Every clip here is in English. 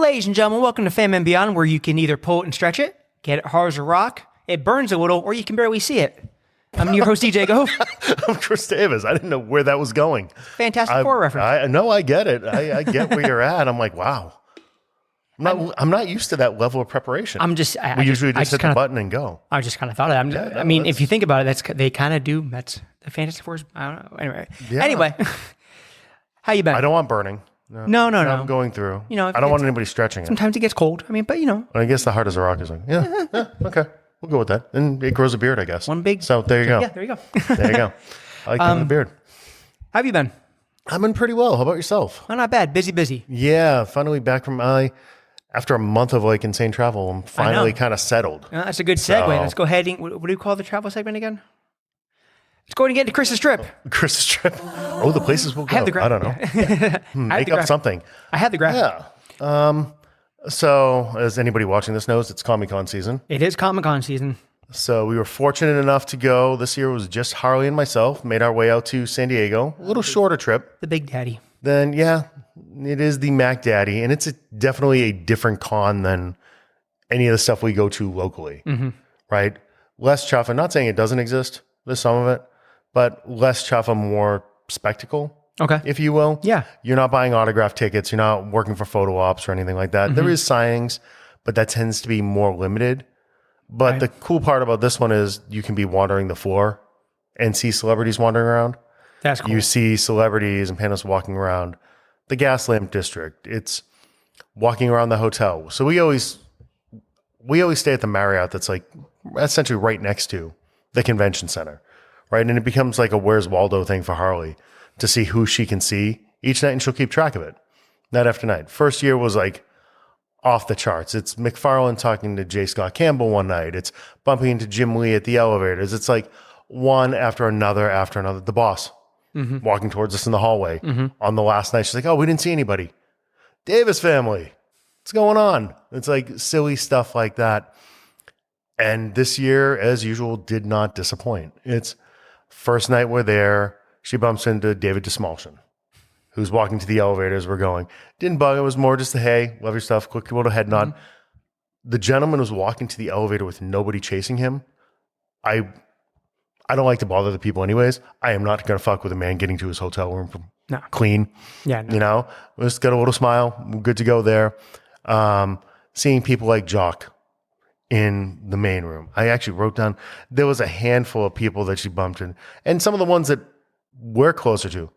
Ladies and gentlemen, welcome to FANMEN Beyond, where you can either pull it and stretch it, get it hard as a rock, it burns a little, or you can barely see it. I'm your host, DJ Gove. I'm Chris Davis. I didn't know where that was going. Fantastic Four reference. No, I get it. I get where you're at. I'm like, wow. I'm not used to that level of preparation. We usually just hit the button and go. I just kind of thought of that. If you think about it, they kind of do. That's the Fantastic Four. I don't know. Anyway, how you been? I don't want burning. No. I'm going through. I don't want anybody stretching it. Sometimes it gets cold. I guess the hard as a rock is like, okay. We'll go with that. And it grows a beard, I guess. So there you go. Yeah, there you go. There you go. I like having a beard. How have you been? I've been pretty well. How about yourself? Oh, not bad. Busy. Yeah, finally back from after a month of insane travel, I'm finally kind of settled. That's a good segue. Let's go ahead and, what do you call the travel segment again? Let's go ahead and get into Chris's trip. Chris's trip. Oh, the places we'll go. I don't know. Make up something. I had the graphic. Yeah. So, as anybody watching this knows, it's Comic-Con season. It is Comic-Con season. So, we were fortunate enough to go. This year was just Harley and myself. Made our way out to San Diego. A little shorter trip. The Big Daddy. Then, yeah, it is the Mac Daddy. And it's definitely a different con than any of the stuff we go to locally. Mm-hmm. Right? Less chuff. I'm not saying it doesn't exist. There's some of it. But less chuff and more spectacle. Okay. If you will. Yeah. You're not buying autograph tickets. You're not working for photo ops or anything like that. Mm-hmm. There is signings, but that tends to be more limited. But the cool part about this one is you can be wandering the floor and see celebrities wandering around. That's cool. You see celebrities and panelists walking around the gas lamp district. It's walking around the hotel. So we always stay at the Marriott that's essentially right next to the convention center. Right. And it becomes like a Where's Waldo thing for Harley to see who she can see each night, and she'll keep track of it night after night. First year was off the charts. It's McFarlane talking to J. Scott Campbell one night. It's bumping into Jim Lee at the elevators. It's one after another. The boss walking towards us in the hallway on the last night. She's like, oh, we didn't see anybody. Davis family. What's going on? It's silly stuff like that. And this year, as usual, did not disappoint. It's first night we're there. She bumps into David DeSmalchin, who's walking to the elevators. We're going. Didn't bug. It was more just hey, love your stuff. Quick little head nod. The gentleman was walking to the elevator with nobody chasing him. I don't like to bother the people anyways. I am not going to fuck with a man getting to his hotel room clean. Yeah. No. We just got a little smile. We're good to go there. Seeing people like Jock in the main room. I actually wrote down, there was a handful of people that she bumped in. And some of the ones that we're closer to,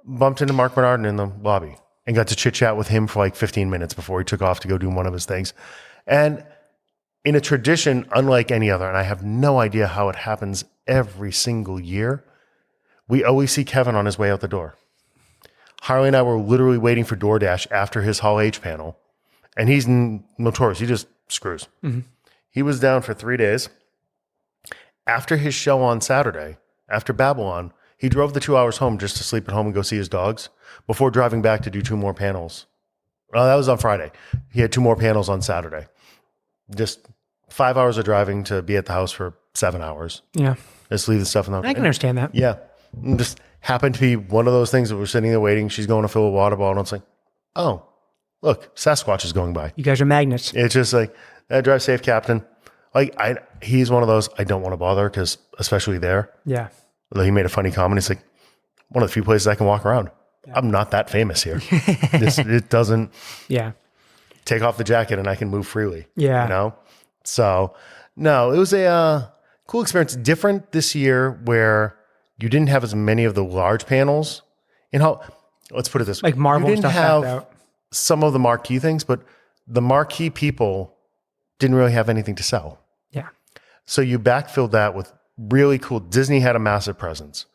bumped into Mark Bernardin in the lobby and got to chit chat with him for 15 minutes before he took off to go do one of his things. And in a tradition unlike any other, and I have no idea how it happens every single year, we always see Kevin on his way out the door. Harley and I were literally waiting for DoorDash after his Hall H panel, and he's notorious. He just screws. Mm-hmm. He was down for 3 days. After his show on Saturday, after Babylon, he drove the 2 hours home just to sleep at home and go see his dogs before driving back to do 2 more panels. Well, that was on Friday. He had 2 more panels on Saturday. Just 5 hours of driving to be at the house for 7 hours. Yeah. Just leave the stuff in the house. I can understand that. Yeah. And just happened to be one of those things that we're sitting there waiting. She's going to fill a water bottle. And it's oh, look, Sasquatch is going by. You guys are magnets. It's just drive safe, Captain. He's one of those I don't want to bother because especially there. Yeah. He made a funny comment. He's one of the few places I can walk around. Yeah. I'm not that famous here. It doesn't take off the jacket and I can move freely. Yeah. So, no, it was a cool experience. Different this year where you didn't have as many of the large panels. Let's put it this way. Marvel you didn't stuff have some of the marquee things, but the marquee people didn't really have anything to sell. Yeah. So you backfilled that with really cool. Disney had a massive presence.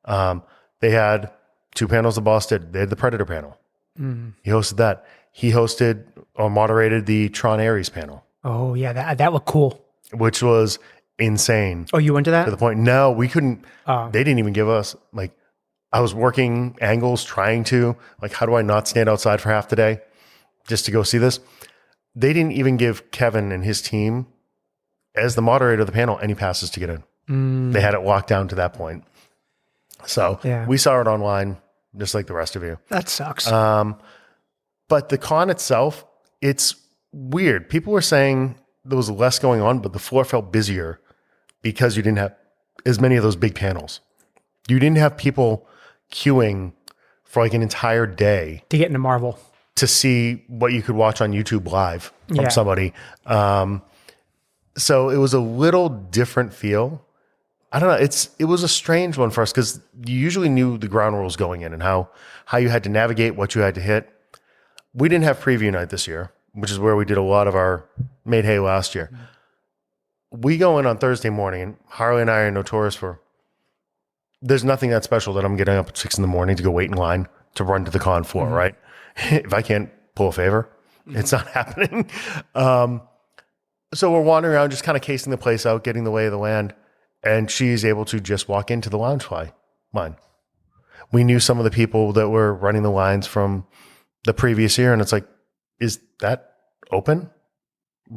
They had 2 panels the boss did. They had the Predator panel. Mm-hmm. He hosted that. He hosted or moderated the Tron Ares panel. Oh, yeah. That looked cool. Which was insane. Oh, you went to that? To the point, no, we couldn't. They didn't even give us, I was working angles trying to, how do I not stand outside for half the day just to go see this? They didn't even give Kevin and his team, as the moderator of the panel, any passes to get in. They had it locked down to that point. So we saw it online, just like the rest of you. That sucks. But the con itself it's weird. People were saying there was less going on, but the floor felt busier because you didn't have as many of those big panels. You didn't have people queuing for like an entire day To get into Marvel. to see what you could watch on YouTube live from somebody. So it was a little different feel. I don't know. It was a strange one for us because you usually knew the ground rules going in and how you had to navigate, what you had to hit. We didn't have preview night this year, which is where we did a lot of our Made Hay last year. We go in on Thursday morning, and Harley and I are notorious for, there's nothing that special that I'm getting up at 6 a.m. to go wait in line to run to the con floor, right? If I can't pull a favor, it's not happening. So we're wandering around, just kind of casing the place out, getting the lay of the land. And she's able to just walk into the Loungefly line. We knew some of the people that were running the lines from the previous year. And it's like, is that open?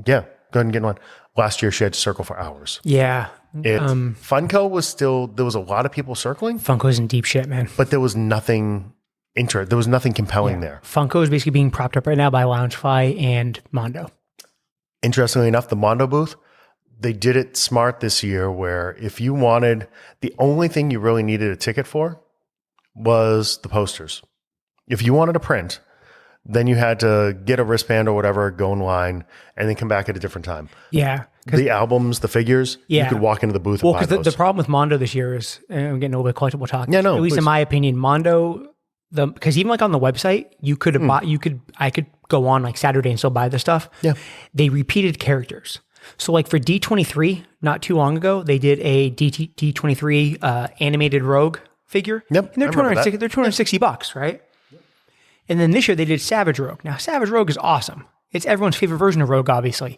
Yeah, go ahead and get in line. Last year, she had to circle for hours. Yeah. Funko was still, there was a lot of people circling. Funko's in deep shit, man. But there was nothing there was nothing compelling there. Funko is basically being propped up right now by Loungefly and Mondo. Interestingly enough, the Mondo booth, they did it smart this year where if you wanted, the only thing you really needed a ticket for was the posters. If you wanted a print, then you had to get a wristband or whatever, go in line, and then come back at a different time. Yeah. The albums, the figures, you could walk into the booth and buy those. Because the problem with Mondo this year is, and I'm getting a little bit collectible talk. Yeah, no, at least in my opinion, Mondo, because even like on the website, you could have bought, I could go on like Saturday and still buy the stuff. Yeah. They repeated characters. So like for D23, not too long ago, they did a D23 animated Rogue figure. Yep. And they're $260, right? And then this year they did Savage Rogue. Now Savage Rogue is awesome. It's everyone's favorite version of Rogue, obviously.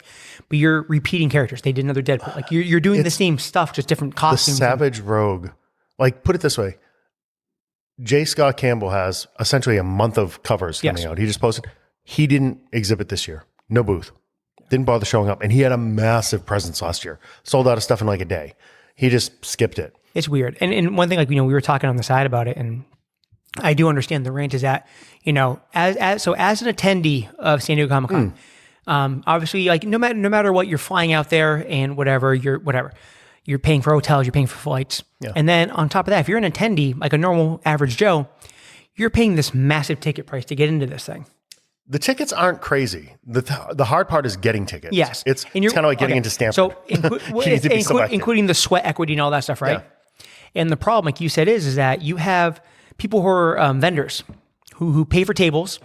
But you're repeating characters. They did another Deadpool. Like you're doing the same stuff, just different costumes. The Savage Rogue, like put it this way. J. Scott Campbell has essentially a month of covers coming out. He just posted. He didn't exhibit this year. No booth. Didn't bother showing up. And he had a massive presence last year. Sold out of stuff in like a day. He just skipped it. It's weird. And one thing, like, we were talking on the side about it, and I do understand the rant is that, as an attendee of San Diego Comic-Con, obviously, like, no matter what, you're flying out there and whatever, you're paying for hotels, you're paying for flights. Yeah. And then on top of that, if you're an attendee, like a normal average Joe, you're paying this massive ticket price to get into this thing. The tickets aren't crazy. The hard part is getting tickets. Yes. It's kind of like getting into Stanford. So including the sweat equity and all that stuff, right? Yeah. And the problem, like you said, is that you have people who are vendors who pay for tables.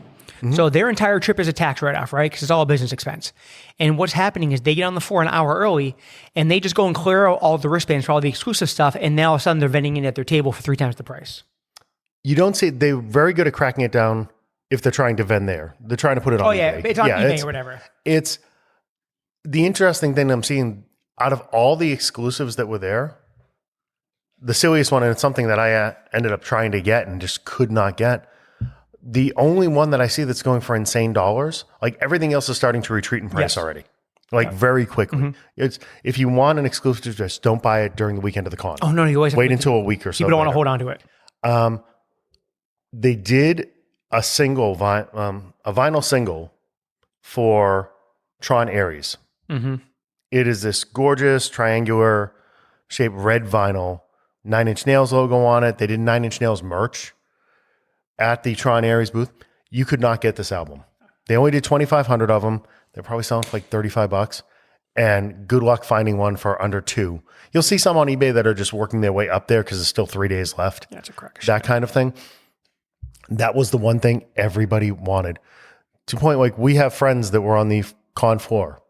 So their entire trip is a tax write-off, right? Because it's all a business expense. And what's happening is they get on the floor an hour early, and they just go and clear out all the wristbands for all the exclusive stuff, and now all of a sudden they're vending in at their table for 3 times the price. You don't see, they're very good at cracking it down if they're trying to vend there. They're trying to put it on eBay. It's on eBay or whatever. It's the interesting thing I'm seeing, out of all the exclusives that were there, the silliest one, and it's something that I ended up trying to get and just could not get, the only one that I see that's going for insane dollars, like everything else is starting to retreat in price already. Like very quickly. It's, if you want an exclusive, just don't buy it during the weekend of the con. Oh, no, you always wait until a week or so. People don't want to hold on to it. They did a vinyl single for Tron Ares. It is this gorgeous triangular shaped red vinyl, 9 Inch Nails logo on it. They did 9 Inch Nails merch at the Tron Ares booth. You could not get this album. They only did 2,500 of them. They're probably selling for like $35. And good luck finding one for under $2. You'll see some on eBay that are just working their way up there because there's still 3 days left. That's a crack. That kind of thing. That was the one thing everybody wanted. To the point, like, we have friends that were on the con floor.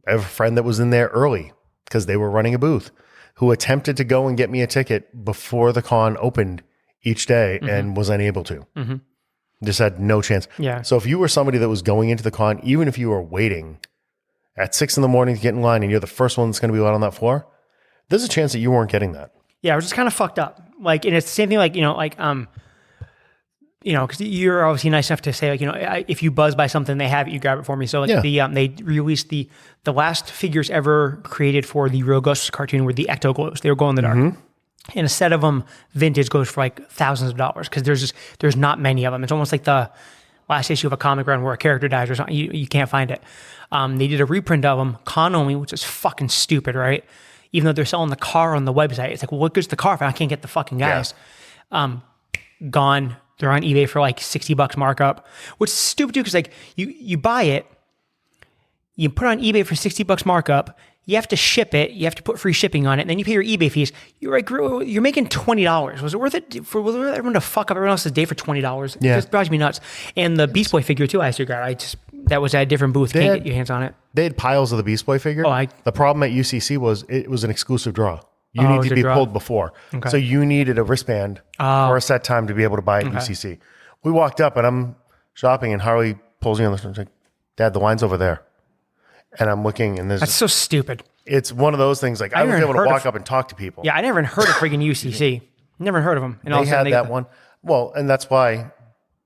I have a friend that was in there early because they were running a booth who attempted to go and get me a ticket before the con opened each day and was unable to. Just had no chance. Yeah. So if you were somebody that was going into the con, even if you were waiting at 6 a.m. to get in line and you're the first one that's going to be out on that floor, there's a chance that you weren't getting that. Yeah, it was just kind of fucked up. Like, and it's the same thing, like, because you're obviously nice enough to say, like, if you buzz by something, they have it, you grab it for me. So, like, they released the last figures ever created for the Real Ghosts cartoon were the Ecto Glows. They were glow in the dark. And a set of them, vintage, goes for like thousands of dollars because there's not many of them. It's almost like last issue of a comic run where a character dies or something. You can't find it. They did a reprint of them, con only, which is fucking stupid, right? Even though they're selling the car on the website. It's like, well, what good's the car if I can't get the fucking guys? Yeah. Gone. They're on eBay for like $60 markup, which is stupid too, because like you buy it, you put it on eBay for $60 markup, you have to ship it, you have to put free shipping on it, and then you pay your eBay fees. You're like, you're making $20. Was it worth it for everyone to fuck up everyone else's day for $20? Yeah. It just drives me nuts. And the Beast Boy figure too, I still got. That was at a different booth. Can't get your hands on it. They had piles of the Beast Boy figure. The problem at UCC was it was an exclusive draw. You need to be pulled before. Okay. So you needed a wristband for a set time to be able to buy at UCC. We walked up and I'm shopping and Harley pulls me on the street. Like, Dad, the line's over there. And I'm looking and that's so stupid. It's one of those things like I was able to walk up and talk to people. Yeah, I never even heard of friggin' UCC. Never heard of them. And they had that one. Well, and that's why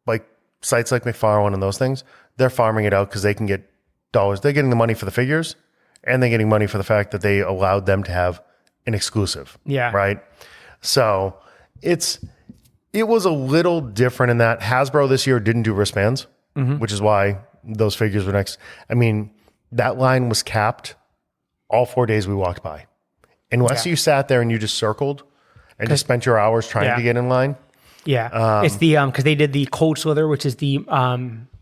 like sites like McFarlane and those things, they're farming it out because they can get dollars. They're getting the money for the figures and they're getting money for the fact that they allowed them to have an exclusive. Yeah. Right. So it was a little different in that Hasbro this year didn't do wristbands, which is why those figures were next. I mean, that line was capped all 4 days we walked by. Unless you sat there and you just circled and just spent your hours trying to get in line. Yeah. It's the, because they did the Cold Slither, which is the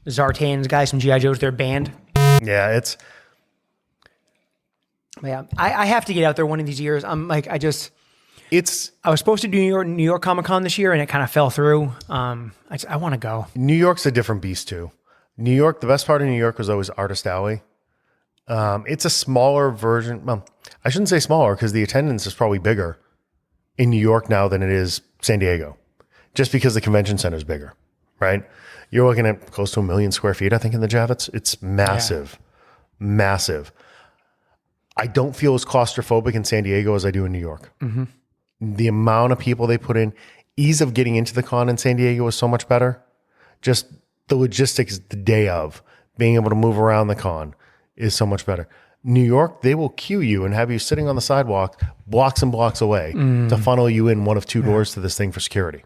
Zartans guys from G.I. Joe's, their band. Yeah, Yeah, I have to get out there one of these years. I'm like, I was supposed to do New York Comic Con this year, and it kind of fell through. I want to go. New York's a different beast too. New York, the best part of New York was always Artist Alley. It's a smaller version. Well, I shouldn't say smaller because the attendance is probably bigger in New York now than it is San Diego, just because the convention center is bigger, right? You're looking at close to 1 million square feet, I think, in the Javits. It's massive, massive. I don't feel as claustrophobic in San Diego as I do in New York. The amount of people they put in, ease of getting into the con in San Diego was so much better. Just the logistics the day of being able to move around the con is so much better. New York, they will queue you and have you sitting on the sidewalk blocks and blocks away to funnel you in one of two doors to this thing for security.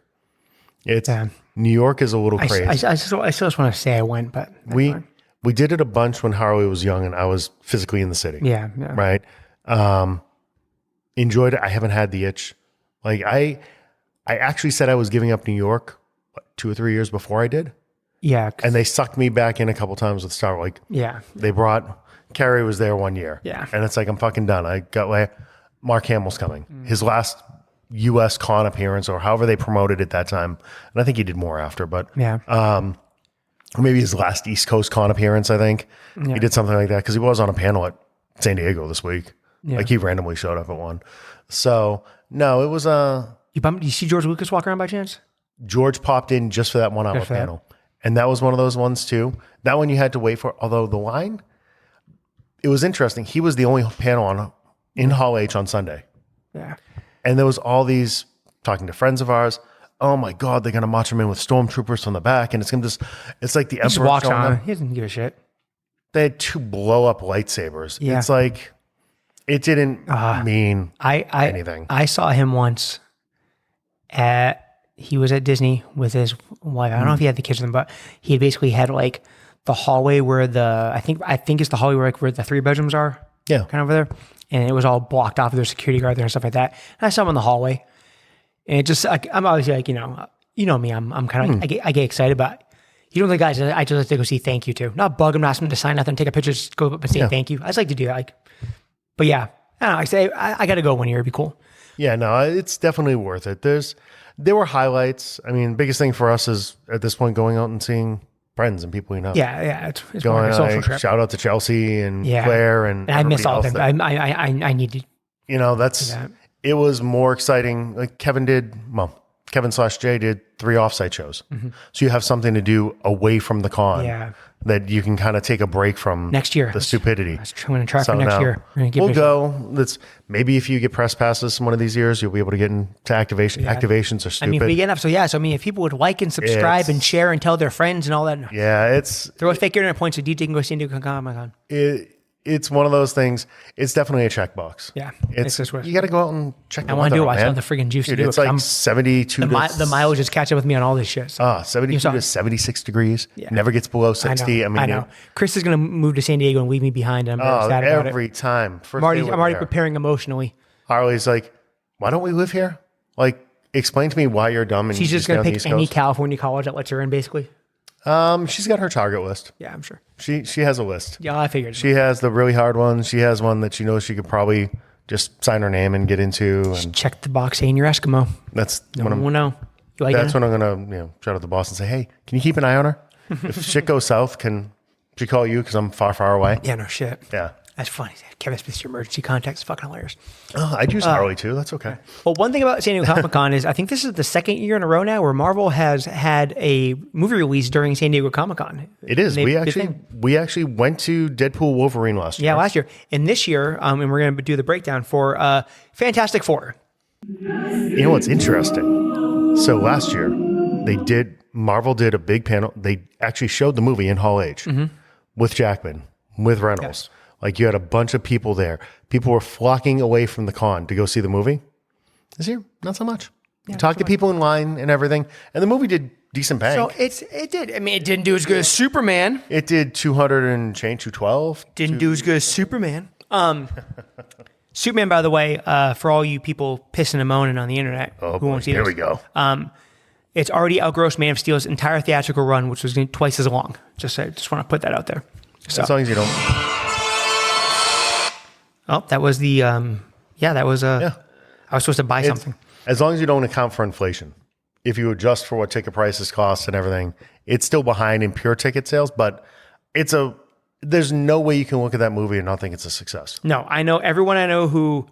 New York is a little crazy. I still just want to say I went, but we did it a bunch when Harley was young and I was physically in the city. Yeah. Right. Enjoyed it. I haven't had the itch. Like I actually said I was giving up New York 2 or 3 years before I did. Yeah. And they sucked me back in a couple times with Star Wars. Like, they brought, Carrie was there 1 year. Yeah. And it's like, I'm fucking done. I got way, Mark Hamill's coming. His last US con appearance or however they promoted it that time. And I think he did more after, but maybe his last East Coast con appearance, I think. He did something like that because he was on a panel at San Diego this week. Like he randomly showed up at one. So no, it was You see George Lucas walk around by chance? George popped in just for that 1 hour panel. And that was one of those ones too. That one you had to wait for. Although the line, it was interesting. He was the only panel in Hall H on Sunday. Yeah. And there was all these talking to friends of ours. Oh my God, they're gonna march him in with stormtroopers from the back, and it's like the Emperor just walks showing on. up. He doesn't give a shit. They had 2 blow up lightsabers. Yeah. It's like it didn't mean anything. I saw him once he was at Disney with his wife. I don't know if he had the kids with him, but he basically had like the hallway where I think it's the hallway where the 3 bedrooms are. Yeah. Kind of over there. And it was all blocked off. There's security guard there and stuff like that. And I saw him in the hallway. And it just, like, I'm obviously like, you know me, I'm kind of, I get excited, but you know the guys I just like to go see thank you to. Not bug them, ask them to sign nothing, take a picture, just go up and say thank you. I just like to do that. Like, but yeah, I don't know. I say I got to go one year. It'd be cool. Yeah, no, it's definitely worth it. There were highlights. I mean, biggest thing for us is at this point going out and seeing friends and people you know. Yeah, it's going, more like a social trip. Shout out to Chelsea and Claire and I miss all of them. I need to. It was more exciting. Like Kevin / Jay did 3 offsite shows. So you have something to do away from the con that you can kind of take a break from next year. The stupidity. I'm going to try for next year. We'll go. Maybe if you get press passes one of these years, you'll be able to get into activation. Activations are stupid. I mean, if we get enough. So if people would like and subscribe and share and tell their friends and all that. Yeah, throw a fake internet points so DJ can go see Comic Con. it's one of those things. It's definitely a checkbox. Yeah, It's just what you got to go out and check. I want to do it. I man. want the friggin' juice Dude, to do it's it. like 72 the mileage is catching up with me on all this shit. So. 72 to 76 degrees. Never gets below 60. I know. Chris is going to move to San Diego and leave me behind. And I'm very sad about it. Every time. I'm already preparing emotionally. Harley's like, why don't we live here? Like, explain to me why you're dumb. And she's just going to pick any California college that lets her in, basically. She's got her target list. Yeah, I'm sure. She has a list. Yeah, I figured. She has the really hard ones. She has one that she knows she could probably just sign her name and get into. And check the box saying you're Eskimo. That's no one will know. That's when I'm gonna shout out the boss and say, hey, can you keep an eye on her? If shit goes south, can she call you because I'm far away? Yeah, no shit. Yeah. That's funny. Kevin Smith's your emergency contact. It's fucking hilarious. Oh, I'd use Harley too. That's okay. Well, one thing about San Diego Comic-Con is I think this is the second year in a row now where Marvel has had a movie release during San Diego Comic-Con. It is. We actually went to Deadpool Wolverine last year. Yeah, last year. And this year, and we're going to do the breakdown for Fantastic Four. You know what's interesting? So last year, Marvel did a big panel. They actually showed the movie in Hall H with Jackman, with Reynolds. Yes. Like you had a bunch of people there. People were flocking away from the con to go see the movie. This year, not so much. Yeah, talked to people in line and everything. And the movie did decent bank. So it did. I mean, it didn't do as good as Superman. It did 200 and change, 212. Didn't do as good as Superman. Superman, by the way, for all you people pissing and moaning on the internet who won't see this. Here we go. It's already outgrossed Man of Steel's entire theatrical run, which was twice as long. Just want to put that out there. So. As long as you don't. Oh, that was the, I was supposed to buy something. As long as you don't account for inflation. If you adjust for what ticket prices cost and everything, it's still behind in pure ticket sales, but there's no way you can look at that movie and not think it's a success. No, I know everyone I know who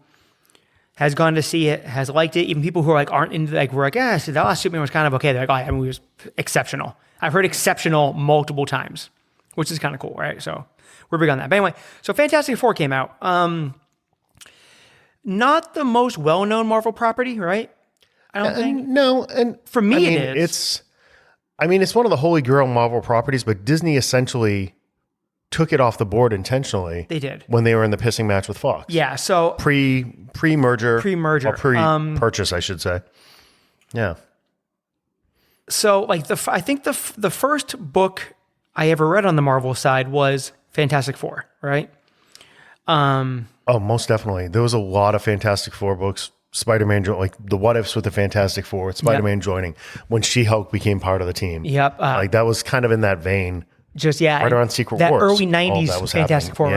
has gone to see it, has liked it. Even people who are aren't into we're so that last Superman was kind of okay. They're like, it was exceptional. I've heard exceptional multiple times, which is kind of cool, right? So we're big on that. But anyway, so Fantastic Four came out. Not the most well-known Marvel property, right? I don't think. No, and for me, it is. It's one of the holy grail Marvel properties, but Disney essentially took it off the board intentionally. They did when they were in the pissing match with Fox. Yeah, so pre-merger, or pre-purchase, I should say. Yeah. So, I think the first book I ever read on the Marvel side was Fantastic Four, right? Oh, most definitely. There was a lot of Fantastic Four books. Spider-Man, the what ifs with the Fantastic Four, Spider-Man joining when She-Hulk became part of the team. Yep. That was kind of in that vein. Right around Secret that Wars. Early 90s Fantastic Four.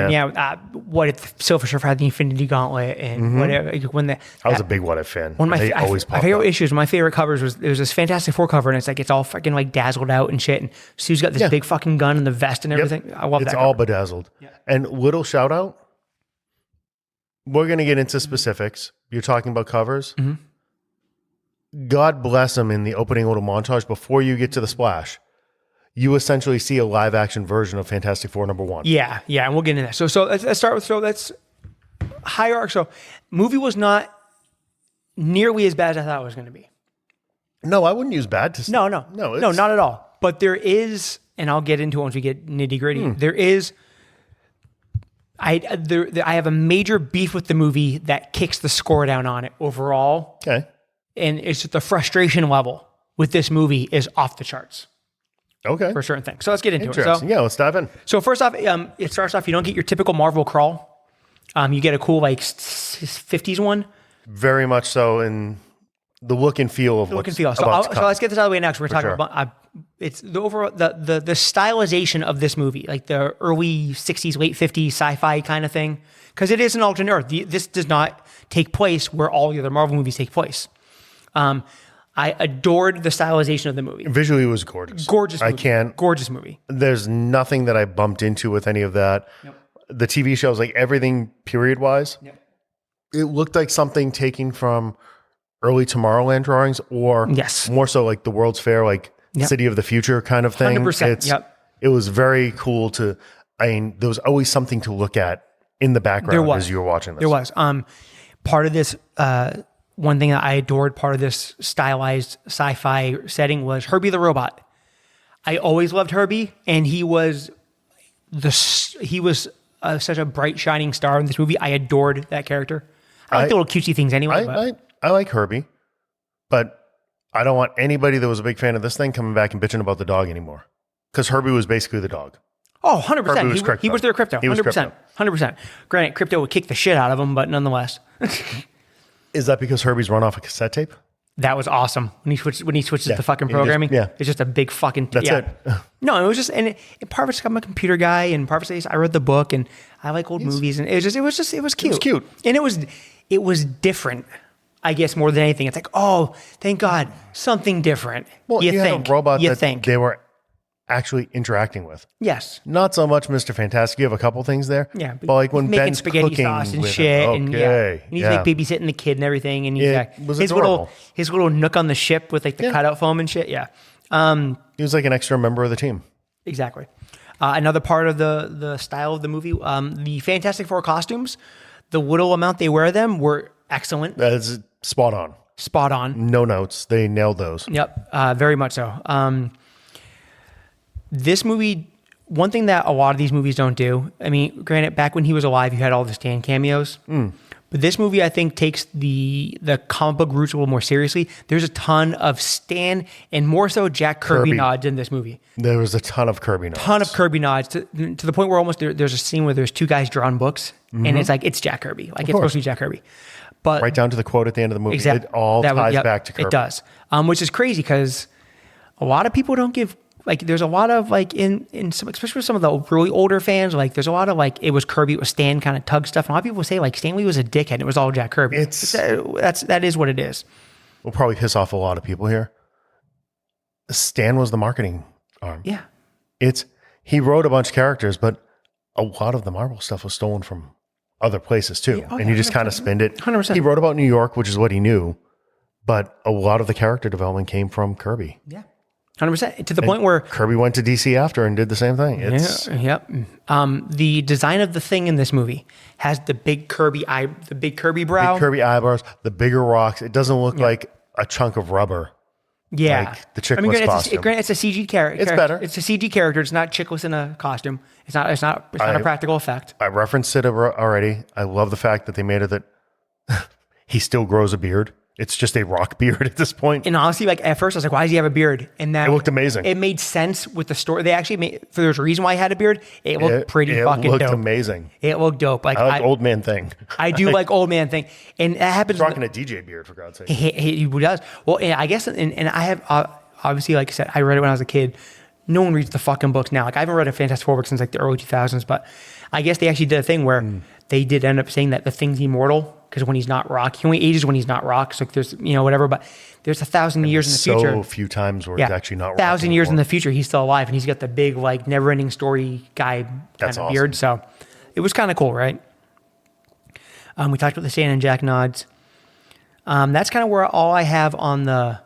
What if Silver Surfer had the Infinity Gauntlet and whatever. I was a big what if fan. One of my favorite issues, my favorite covers was there was this Fantastic Four cover and it's all fucking dazzled out and shit. And Sue's got this big fucking gun and the vest and everything. I love that. It's all bedazzled. Yeah. And little shout out. We're going to get into specifics. You're talking about covers. Mm-hmm. God bless them in the opening little montage before you get to the splash. You essentially see a live action version of Fantastic Four #1. Yeah, and we'll get into that. So let's start with that's hierarchy. So movie was not nearly as bad as I thought it was going to be. No, I wouldn't use bad to say. No, not at all. But there is, and I'll get into it once we get nitty gritty. There is. I have a major beef with the movie that kicks the score down on it overall. Okay. And it's just the frustration level with this movie is off the charts. Okay. For certain things. So let's get into it. So, let's dive in. So first off, it starts off, you don't get your typical Marvel crawl. You get a cool 50s one. Very much so in the look and feel of what's about to come. So let's get this out of the way now because we're talking about it's the overall the stylization of this movie, the early 60s, late 50s sci-fi kind of thing. Because it is an alternate Earth. This does not take place where all the other Marvel movies take place. I adored the stylization of the movie. Visually, it was gorgeous. Gorgeous movie. Gorgeous movie. There's nothing that I bumped into with any of that. Yep. The TV shows, everything period-wise, it looked like something taken from early Tomorrowland drawings or more so the World's Fair, City of the Future kind of thing. 100%. It was very cool there was always something to look at in the background as you were watching this. There was. Part of this... one thing that I adored, part of this stylized sci-fi setting was Herbie the Robot. I always loved Herbie, and he was such a bright shining star in this movie. I adored that character. I like the little cutesy things anyway. I like Herbie, but I don't want anybody that was a big fan of this thing coming back and bitching about the dog anymore. Because Herbie was basically the dog. Oh, 100%. He was their Crypto. He was 100%. 100%. Granted, Crypto would kick the shit out of him, but nonetheless. Is that because Herbie's run off a cassette tape? That was awesome. When he switches to fucking programming. It's just a big fucking... That's it. No, it was just... And part of it's I'm a computer guy, and part of it's I read the book, and I like old movies, and it was cute. It was cute. And it was different, I guess, more than anything. It's like, oh, thank God, something different. Well, you think. had a robot you that think. they were actually interacting with. Yes. Not so much Mr. Fantastic. You have a couple things there. Yeah. But like when making Ben's spaghetti cooking sauce and with shit. him. And he's like babysitting the kid and everything. And It was his adorable. little nook on the ship with like the cutout foam and shit. Yeah. He was like an extra member of the team. Exactly. Another part of the style of the movie, the Fantastic Four costumes, the little amount they wear them were excellent. That's spot on. Spot on. No notes. They nailed those. Yep. Very much so. This movie, one thing that a lot of these movies don't do, I mean, granted, back when he was alive, you had all the Stan cameos. But this movie, I think, takes the comic book roots a little more seriously. There's a ton of Stan and more so Jack Kirby nods in this movie. There was a ton of Kirby nods. To the point where almost there's a scene where there's two guys drawing books, and it's like, it's Jack Kirby. Like, it's supposed to be Jack Kirby. But right down to the quote at the end of the movie. Exactly. It all ties back to Kirby. It does. Which is crazy because a lot of people don't give... Like, there's a lot of, like, in some, especially with some of the really older fans, like, there's a lot of, like, it was Kirby, it was Stan kind of tug stuff. And a lot of people say, like, Stan Lee was a dickhead and it was all Jack Kirby. That is what it is. We'll probably piss off a lot of people here. Stan was the marketing arm. Yeah. He wrote a bunch of characters, but a lot of the Marvel stuff was stolen from other places, too. And he just kind of spinned it. 100%. He wrote about New York, which is what he knew, but a lot of the character development came from Kirby. Yeah. 100%. To the point where Kirby went to DC after and did the same thing. The design of the Thing in this movie has the big Kirby brow, big Kirby eyebrows, the bigger rocks. It doesn't look like a chunk of rubber. Yeah, like the Chickless costume. It's a CG character. It's better. It's a CG character. It's not Chickless in a costume. It's not a practical effect. I referenced it already. I love the fact that they made it that he still grows a beard. It's just a rock beard at this point. And honestly, like at first I was like, why does he have a beard? And then it looked amazing. It made sense with the story. They actually made, there's a reason why he had a beard. It looked pretty fucking dope. It looked amazing. It looked dope. Like I like Old Man Thing. I do like Old Man Thing. And that happens. He's rocking a DJ beard, for God's sake. He does. Well, and I guess, and I have, obviously, like I said, I read it when I was a kid. No one reads the fucking books now. Like I haven't read a Fantastic Four book since like the early 2000s, but I guess they actually did a thing where they did end up saying that the Thing's immortal because when he's not rock, he only ages when he's not rock. So like there's, whatever, but there's 1,000 years in the future. So few times where he's actually not rock. 1,000 years in the future, he's still alive and he's got the big, like never ending story guy kind of beard. So it was kind of cool, right? We talked about the Stan and Jack nods. That's kind of where all I have on the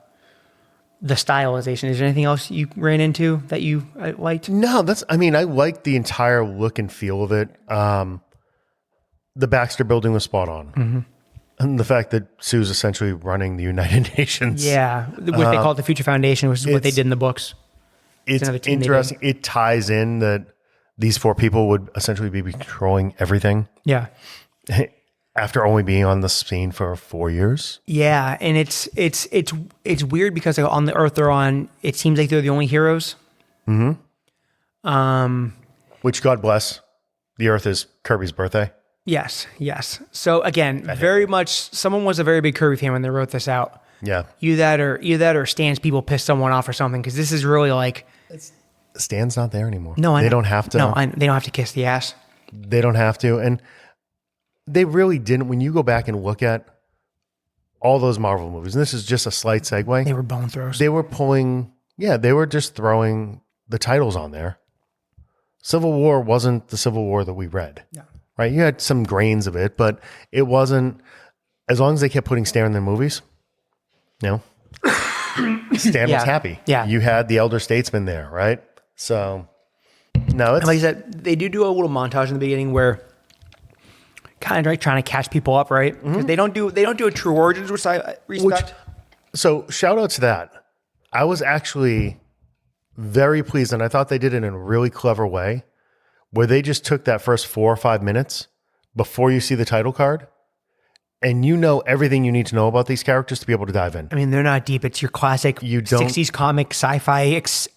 stylization. Is there anything else you ran into that you liked? No, I like the entire look and feel of it. The Baxter building was spot on. And the fact that Sue's essentially running the United Nations. Yeah. What they call it the Future Foundation, which is what they did in the books. It's interesting. It ties in that these four people would essentially be controlling everything. Yeah. After only being on the scene for 4 years. Yeah, and it's weird because on the Earth they're on, it seems like they're the only heroes. Which, God bless, the Earth is Kirby's birthday. Yes. So again, very much, someone was a very big Kirby fan when they wrote this out. Yeah. Either that or Stan's people pissed someone off or something, because this is really like... Stan's not there anymore. No, they don't have to. No, they don't have to kiss the ass. They don't have to, and they really didn't. When you go back and look at all those Marvel movies, and this is just a slight segue. They were bone throws. They were just throwing the titles on there. Civil War wasn't the Civil War that we read. Yeah. Right? You had some grains of it, but it wasn't, as long as they kept putting Stan in their movies, Stan was happy. Yeah. You had the elder statesman there, right? So, no, it's... Like I said, they do a little montage in the beginning where kind of like trying to catch people up, right? Because they don't do a true origins, which I respect. So shout out to that. I was actually very pleased, and I thought they did it in a really clever way, where they just took that first 4 or 5 minutes before you see the title card, and you know everything you need to know about these characters to be able to dive in. I mean, they're not deep. It's your classic 60s comic sci-fi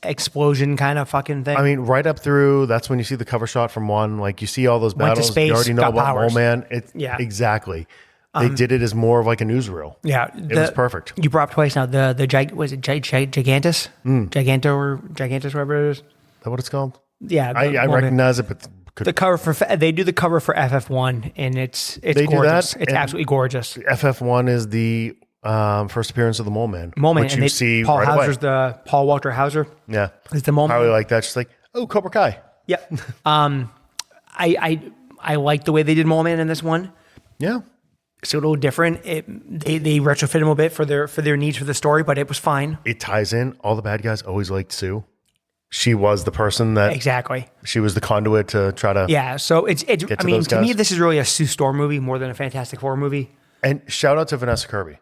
explosion kind of fucking thing. I mean, right up through, that's when you see the cover shot from 1. Like, you see all those Went to battles. space, You already know got about powers. Mole Man. Yeah. Exactly. They did it as more of like a newsreel. Yeah. It was perfect. You brought up twice now. Was it Gigantus? Giganto or Gigantus, whatever it is? Is that what it's called? Yeah. I recognize it, but the cover they do the cover for FF1, and it's gorgeous. It's absolutely gorgeous. FF1 is the first appearance of the Mole Man. Which and you see Paul right Hauser's away. Paul Walter Hauser. Yeah. Is the Mole Man. Probably like that. She's like, oh, Cobra Kai. Yep. I like the way they did Mole Man in this one. Yeah. It's a little different. They retrofit him a bit for their needs for the story, but it was fine. It ties in. All the bad guys always liked Sue. She was the person that Exactly. She was the conduit to try to Yeah. So it's I mean, to me, this is really a Sue Storm movie more than a Fantastic Four movie. And shout out to Vanessa Kirby.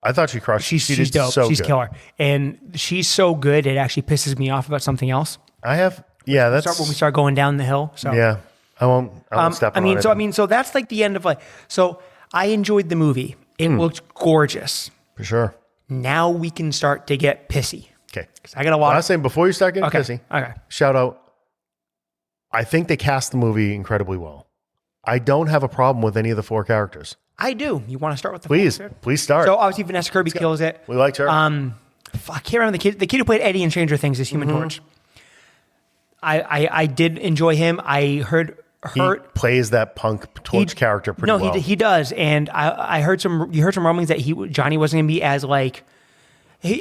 I thought she crushed. She's did dope. So She's good. killer, and she's so good. It actually pisses me off about something else. That's When we start going down the hill. So yeah. I won't step on it. So that's like the end of so I enjoyed the movie. It looked gorgeous. For sure. Now we can start to get pissy. Okay. I got a lot. Last thing before you start getting pissy. Okay. Shout out. I think they cast the movie incredibly well. I don't have a problem with any of the 4 characters. I do. You want to start with the Please start. So obviously Vanessa Kirby kills it. We liked her. I can't remember the kid who played Eddie in Stranger Things as Human Torch. I did enjoy him. I heard he plays that punk Torch character pretty well. No, he does. And I heard you heard some rumblings that Johnny wasn't going to be as like.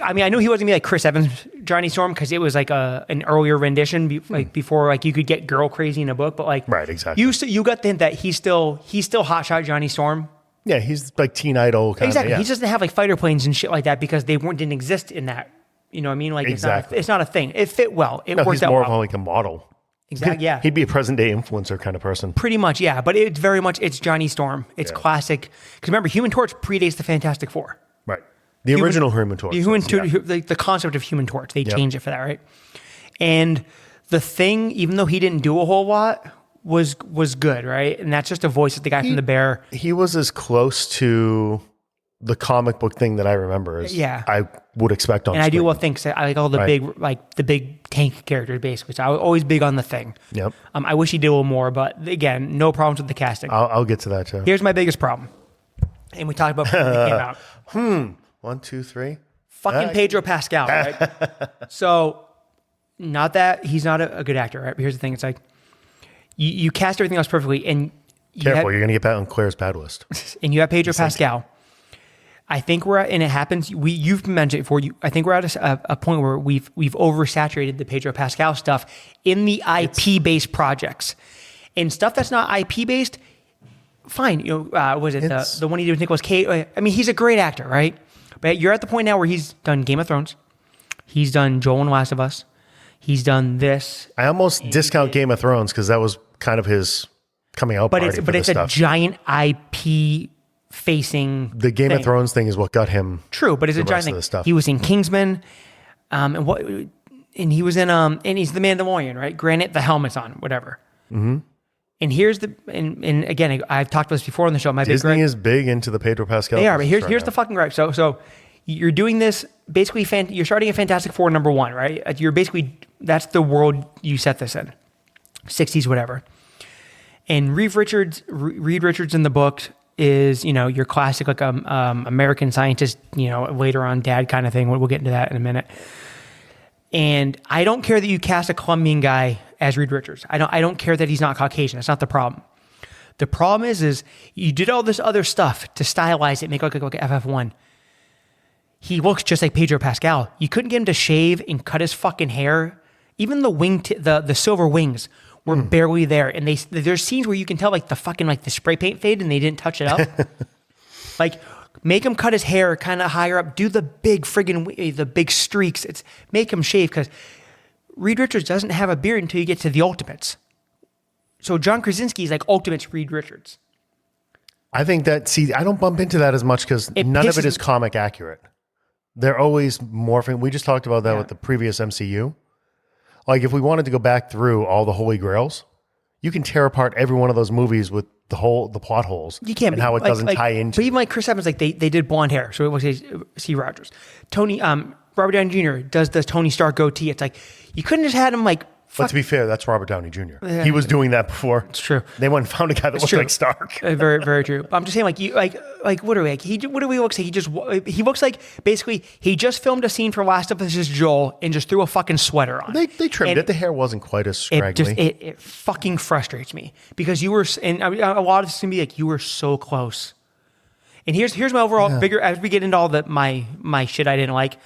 I know he wasn't going to be like Chris Evans, Johnny Storm, because it was like an earlier rendition, before like you could get girl crazy in a book. But like, right, exactly. You got the hint that he's still hotshot Johnny Storm. Yeah, he's like teen idol kind exactly. of. Yeah. He doesn't have like fighter planes and shit like that because they didn't exist in that. You know what I mean? Like exactly. It's not a thing. It fit well. It worked he's out more well. of like a model. Exactly. Yeah. He'd be a present day influencer kind of person. Pretty much, yeah. But it's very much it's Johnny Storm. It's classic. Because remember, Human Torch predates the Fantastic Four. Right. The original Human Torch. The concept of Human Torch. They changed it for that, right? And the Thing, even though he didn't do a whole lot, was good, right? And that's just a voice of the guy from The Bear. He was as close to the comic book thing that I remember as I would expect on And screen. I do well think I like all the big tank characters basically. So I was always big on The Thing. Yep. I wish he did a little more, but again, no problems with the casting. I'll get to that too. Here's my biggest problem. And we talked about when it came out. 1, 2, 3. Fucking Pedro Pascal, right? So, not that he's not a good actor, right? But here's the thing: it's like you cast everything else perfectly, and you're going to get back on Claire's bad list. And you have Pedro Pascal. I think we're at, and it happens. You've mentioned it before. I think we're at a point where we've oversaturated the Pedro Pascal stuff in the IP based projects, and stuff that's not IP based. Fine, was it the one he did with Nicolas Cage? I mean, he's a great actor, right? But you're at the point now where he's done Game of Thrones. He's done Joel and Last of Us. He's done this. I almost discount Game of Thrones because that was kind of his coming out party. But it's a giant IP facing. The Game of Thrones thing is what got him. True, but it's a giant thing. Stuff. He was in Kingsman, and he was in and he's the Mandalorian, right? Granted, the helmet's on, whatever. Mm-hmm. And here's and again, I've talked about this before on the show. Disney is big into the Pedro Pascal. They are, but here's the fucking gripe. So you're doing this basically. You're starting a Fantastic Four #1, right? You're basically that's the world you set this in, 60s, whatever. And Reed Richards in the book is your classic like American scientist, later on dad kind of thing. We'll get into that in a minute. And I don't care that you cast a Colombian guy as Reed Richards. I don't care that he's not Caucasian. That's not the problem. The problem is you did all this other stuff to stylize it, make it look like FF1. He looks just like Pedro Pascal. You couldn't get him to shave and cut his fucking hair. Even the the silver wings were barely there. And there's scenes where you can tell like the spray paint fade and they didn't touch it up. Like make him cut his hair kind of higher up. Do the big the big streaks. Make him shave because Reed Richards doesn't have a beard until you get to the Ultimates. So John Krasinski is like Ultimates Reed Richards. I think I don't bump into that as much because none of it is comic accurate. They're always morphing. We just talked about that with the previous MCU. Like if we wanted to go back through all the Holy Grails, you can tear apart every one of those movies with the plot holes. You can't, and how it doesn't tie into. But even like Chris Evans, like they did blonde hair, so it was Steve Rogers. Robert Downey Jr. does the Tony Stark goatee. It's like you couldn't just had him like. But to be fair, that's Robert Downey Jr. He was doing that before. It's true. They went and found a guy that looked like Stark. Very, very true. But I'm just saying, like you, like what do we like? What do we look like? He looks like basically he just filmed a scene for Last of Us as Joel and just threw a fucking sweater on. They trimmed it. The hair wasn't quite as scraggly. It fucking frustrates me because you were, and a lot of this can be like you were so close. And here's my overall bigger as we get into all my shit I didn't like.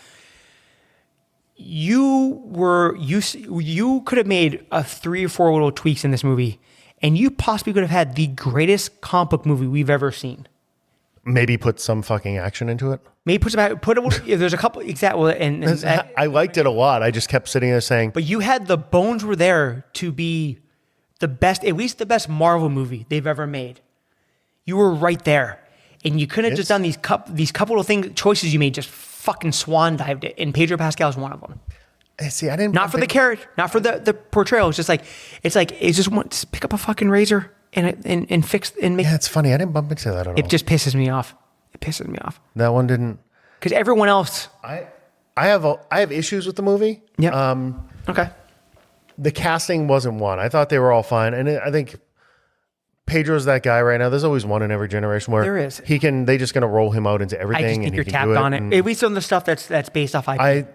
You could have made 3 or 4 little tweaks in this movie, and you possibly could have had the greatest comic book movie we've ever seen. Maybe put some fucking action into it. Maybe there's a couple exactly, and I liked it a lot. I just kept sitting there saying, but you had the bones were there to be the best, at least the best Marvel movie they've ever made. You were right there, and you couldn't have just done these couple of choices you made just. Fucking swan dived it, and Pedro Pascal is one of them. See, I didn't. Not for the character, not for the portrayal. It's just like just pick up a fucking razor and fix and make. Yeah, it's funny. I didn't bump into that at all. It just pisses me off. It pisses me off. That one didn't. Because everyone else. I have issues with the movie. Yeah. Okay. The casting wasn't one. I thought they were all fine, and I think. Pedro's that guy right now. There's always one in every generation where there is. They just going to roll him out into everything. I just think you're tapped on it. At least on the stuff that's based off IP. I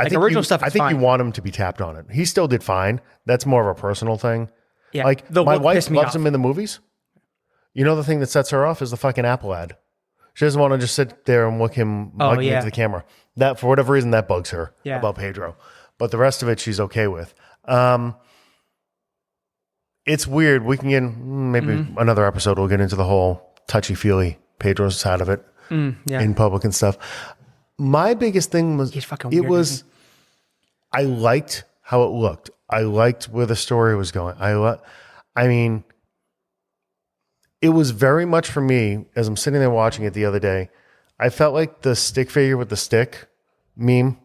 think original stuff. I think you want him to be tapped on it. He still did fine. That's more of a personal thing. Yeah. Like my wife loves him in the movies. You know the thing that sets her off is the fucking Apple ad. She doesn't want to just sit there and look him into the camera. That for whatever reason that bugs her about Pedro. But the rest of it she's okay with. It's weird. We can get maybe another episode. We'll get into the whole touchy-feely Pedro's side of it in public and stuff. My biggest thing was I liked how it looked. I liked where the story was going. I mean, it was very much for me as I'm sitting there watching it the other day. I felt like the stick figure with the stick meme,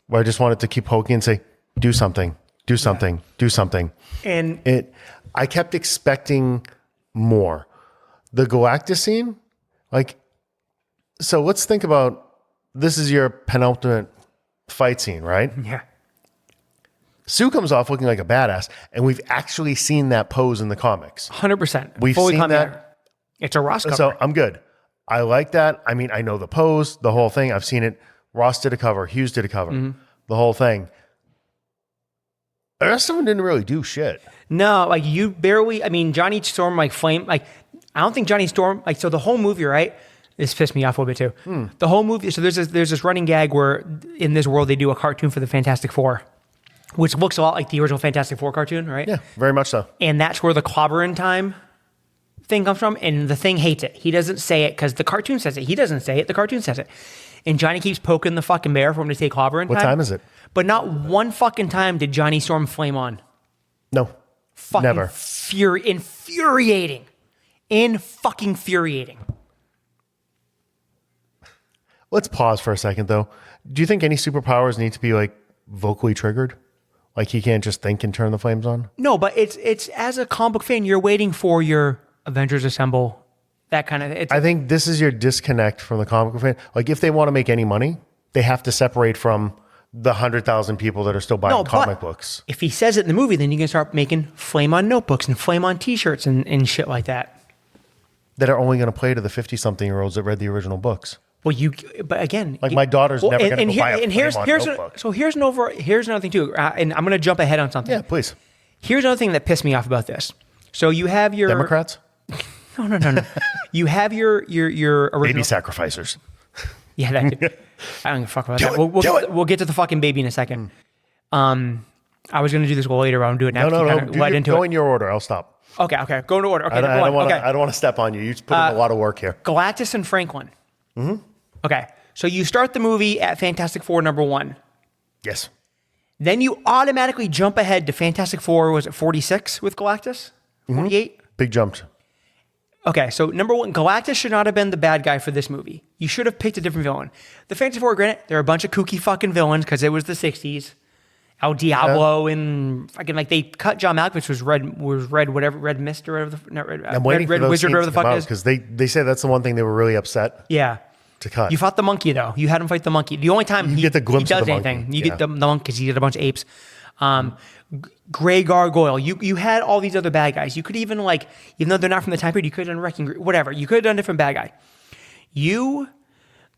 where I just wanted to keep poking and say, "Do something, do something, do something." And I kept expecting more. The Galactus scene, so let's think about, this is your penultimate fight scene, right? Yeah. Sue comes off looking like a badass, and we've actually seen that pose in the comics. 100%. We've fully seen that. It's a Ross cover. So I'm good. I like that. I mean, I know the pose, the whole thing. I've seen it. Ross did a cover. Hughes did a cover. The whole thing. The rest of them didn't really do shit. No, you barely. I mean, Johnny Storm flame. I don't think Johnny Storm. So the whole movie, right? This pissed me off a little bit too. The whole movie. So there's this running gag where in this world they do a cartoon for the Fantastic Four, which looks a lot like the original Fantastic Four cartoon, right? Yeah, very much so. And that's where the Clobberin Time thing comes from. And the Thing hates it. He doesn't say it because the cartoon says it. He doesn't say it. The cartoon says it. And Johnny keeps poking the fucking bear for him to say Clobberin Time. What time is it? But not one fucking time did Johnny Storm flame on. No. Fucking never. Infuriating. Infuriating. Let's pause for a second, though. Do you think any superpowers need to be vocally triggered? Like he can't just think and turn the flames on? No, but it's as a comic book fan, you're waiting for your Avengers Assemble, that kind of. I think this is your disconnect from the comic book fan. If they want to make any money, they have to separate from the 100,000 people that are still buying comic books. If he says it in the movie, then you can start making flame on notebooks and flame on T-shirts and shit like that. That are only going to play to the 50-something-year-olds that read the original books. Well, but again, my daughter's never going to buy a flame on notebook. So here's another thing too, and I'm going to jump ahead on something. Yeah, please. Here's another thing that pissed me off about this. So you have your Democrats. No. You have your original baby sacrificers. Yeah, that could, I don't give a fuck about that. We'll get to the fucking baby in a second. I was going to do this later, but I'm doing it now. No. Go in your order. I'll stop. Okay. Go into order. Okay, I don't want to step on you. You just put in a lot of work here. Galactus and Franklin. Mm-hmm. Okay, so you start the movie at Fantastic Four #1. Yes. Then you automatically jump ahead to Fantastic Four. Was it 46 with Galactus? 48. Big jump. Okay, so #1, Galactus should not have been the bad guy for this movie. You should have picked a different villain. The Fantastic Four, granted, they're a bunch of kooky fucking villains because it was the 60s. El Diablo and fucking like they cut John Malkovich was red whatever red mist or whatever the not red, I'm waiting red for those wizard scenes whatever the to come fuck out is. because they say that's the one thing they were really upset Yeah. to cut. You fought the monkey though. You had him fight the monkey. The only time You get the glimpse he of does the anything, monkey. you get the monkey because you get a bunch of apes. Gray Gargoyle. You had all these other bad guys. You could even like, even though they're not from the time period, you could have done Wrecking, whatever. You could have done a different bad guy.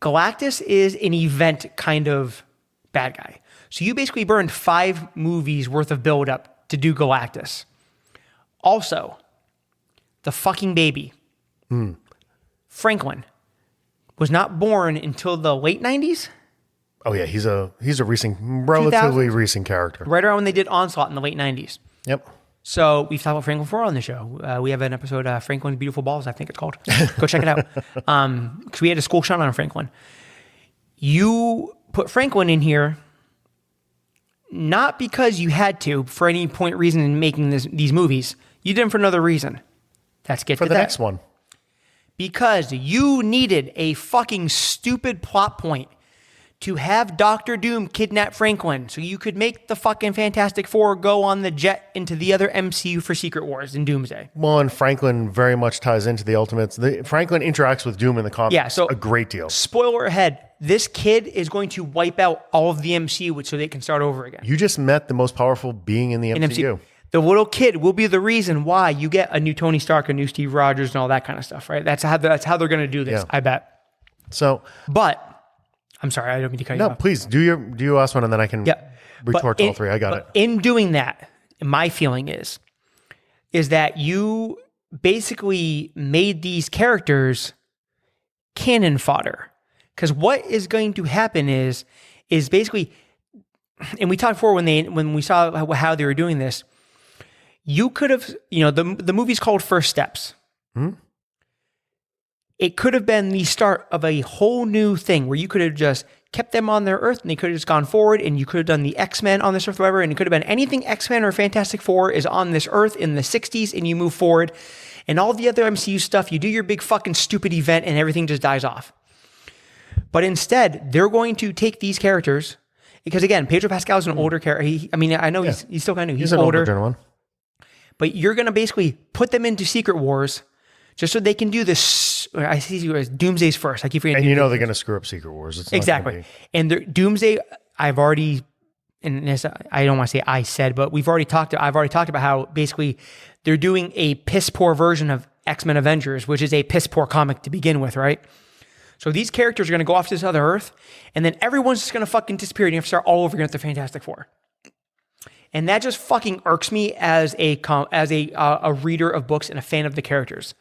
Galactus is an event kind of bad guy. So you basically burned 5 movies worth of build up to do Galactus. Also, the fucking baby, Franklin, was not born until the late 90s. Oh yeah, he's a relatively 2000s? recent character. Right around when they did Onslaught in the late 90s. Yep. So we've talked about Franklin before on the show. We have an episode, Franklin's Beautiful Balls, I think it's called. Go check it out. Because we had a school shot on Franklin. You put Franklin in here, not because you had to, for any point reason in making these movies. You did them for another reason. Let's get For to the that. next one. Because you needed a fucking stupid plot point to have Doctor Doom kidnap Franklin so you could make the fucking Fantastic Four go on the jet into the other MCU for Secret Wars in Doomsday. Well, and Franklin very much ties into the Ultimates. Franklin interacts with Doom in the comics so a great deal. Spoiler ahead, this kid is going to wipe out all of the MCU so they can start over again. You just met the most powerful being in the MCU. The little kid will be the reason why you get a new Tony Stark, a new Steve Rogers, and all that kind of stuff, right? That's how they're going to do this, I bet. So, but I'm sorry, I don't mean to cut you no, off. please do your last one, and then I can retort to all three. I got it. In doing that, my feeling is that you basically made these characters cannon fodder. Because what is going to happen is basically, and we talked before when we saw how they were doing this. You could have, the movie's called First Steps. It could have been the start of a whole new thing where you could have just kept them on their Earth and they could have just gone forward, and you could have done the X-Men on this Earth, whatever, and it could have been anything X-Men or Fantastic Four is on this Earth in the 60s, and you move forward, and all the other MCU stuff, you do your big fucking stupid event and everything just dies off. But instead, they're going to take these characters, because again, Pedro Pascal's an older character. I know he's still kind of new. He's an older. gentleman. But you're going to basically put them into Secret Wars just so they can do this. I see you as Doomsday's first. I keep forgetting. And they're going to screw up Secret Wars. It's exactly. And Doomsday, I've already, and this, I don't want to say I said, but I've already talked about how basically they're doing a piss poor version of X-Men Avengers, which is a piss poor comic to begin with, right? So these characters are going to go off to this other Earth, and then everyone's just going to fucking disappear, and you have to start all over again with the Fantastic Four. And that just fucking irks me as a reader of books and a fan of the characters.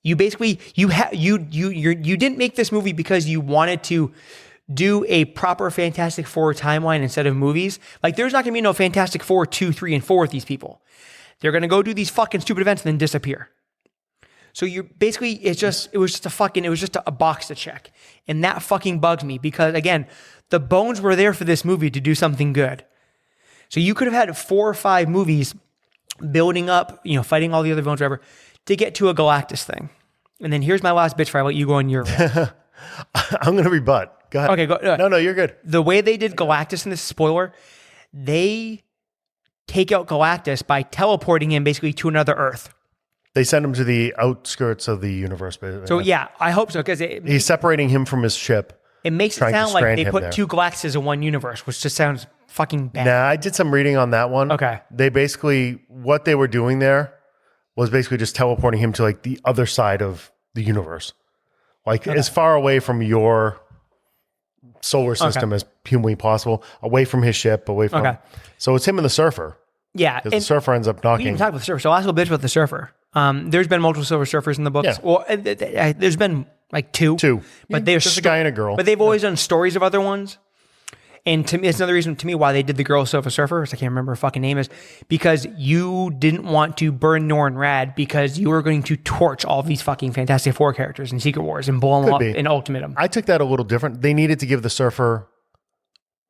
You basically you didn't make this movie because you wanted to do a proper Fantastic Four timeline instead of movies. Like there's not going to be no Fantastic Four 2, 3, and 4 with these people. They're going to go do these fucking stupid events and then disappear. So you're basically it was just a box to check, and that fucking bugs me because again, the bones were there for this movie to do something good. So you could have had 4 or 5 movies building up, fighting all the other villains, whatever, to get to a Galactus thing. And then here's my last bitch fight. I'll let you go on your way. I'm going to rebut. Go ahead. Okay, go. No, you're good. The way they did Galactus in this spoiler, they take out Galactus by teleporting him basically to another Earth. They send him to the outskirts of the universe. So yeah, I hope so because he's separating him from his ship. It makes it sound like they put 2 Galactuses in one universe, which just sounds fucking bad. Nah, I did some reading on that one. Okay. They basically, what they were doing there was basically just teleporting him to like the other side of the universe. Like as far away from your solar system as humanly possible, away from his ship, away from... So it's him and the Surfer. Yeah. Because the Surfer ends up knocking... We didn't talk about the Surfer, so I'll ask a bitch about the Surfer. There's been multiple Silver Surfers in the books. Yeah. Well, there's been like 2. 2. But they're just a guy and a girl. But they've always done stories of other ones. And to me, it's another reason to me why they did the girl Silver Surfer, which I can't remember her fucking name is, because you didn't want to burn Norrin Rad because you were going to torch all these fucking Fantastic Four characters in Secret Wars and blow them up in Ultimatum. I took that a little different. They needed to give the Surfer...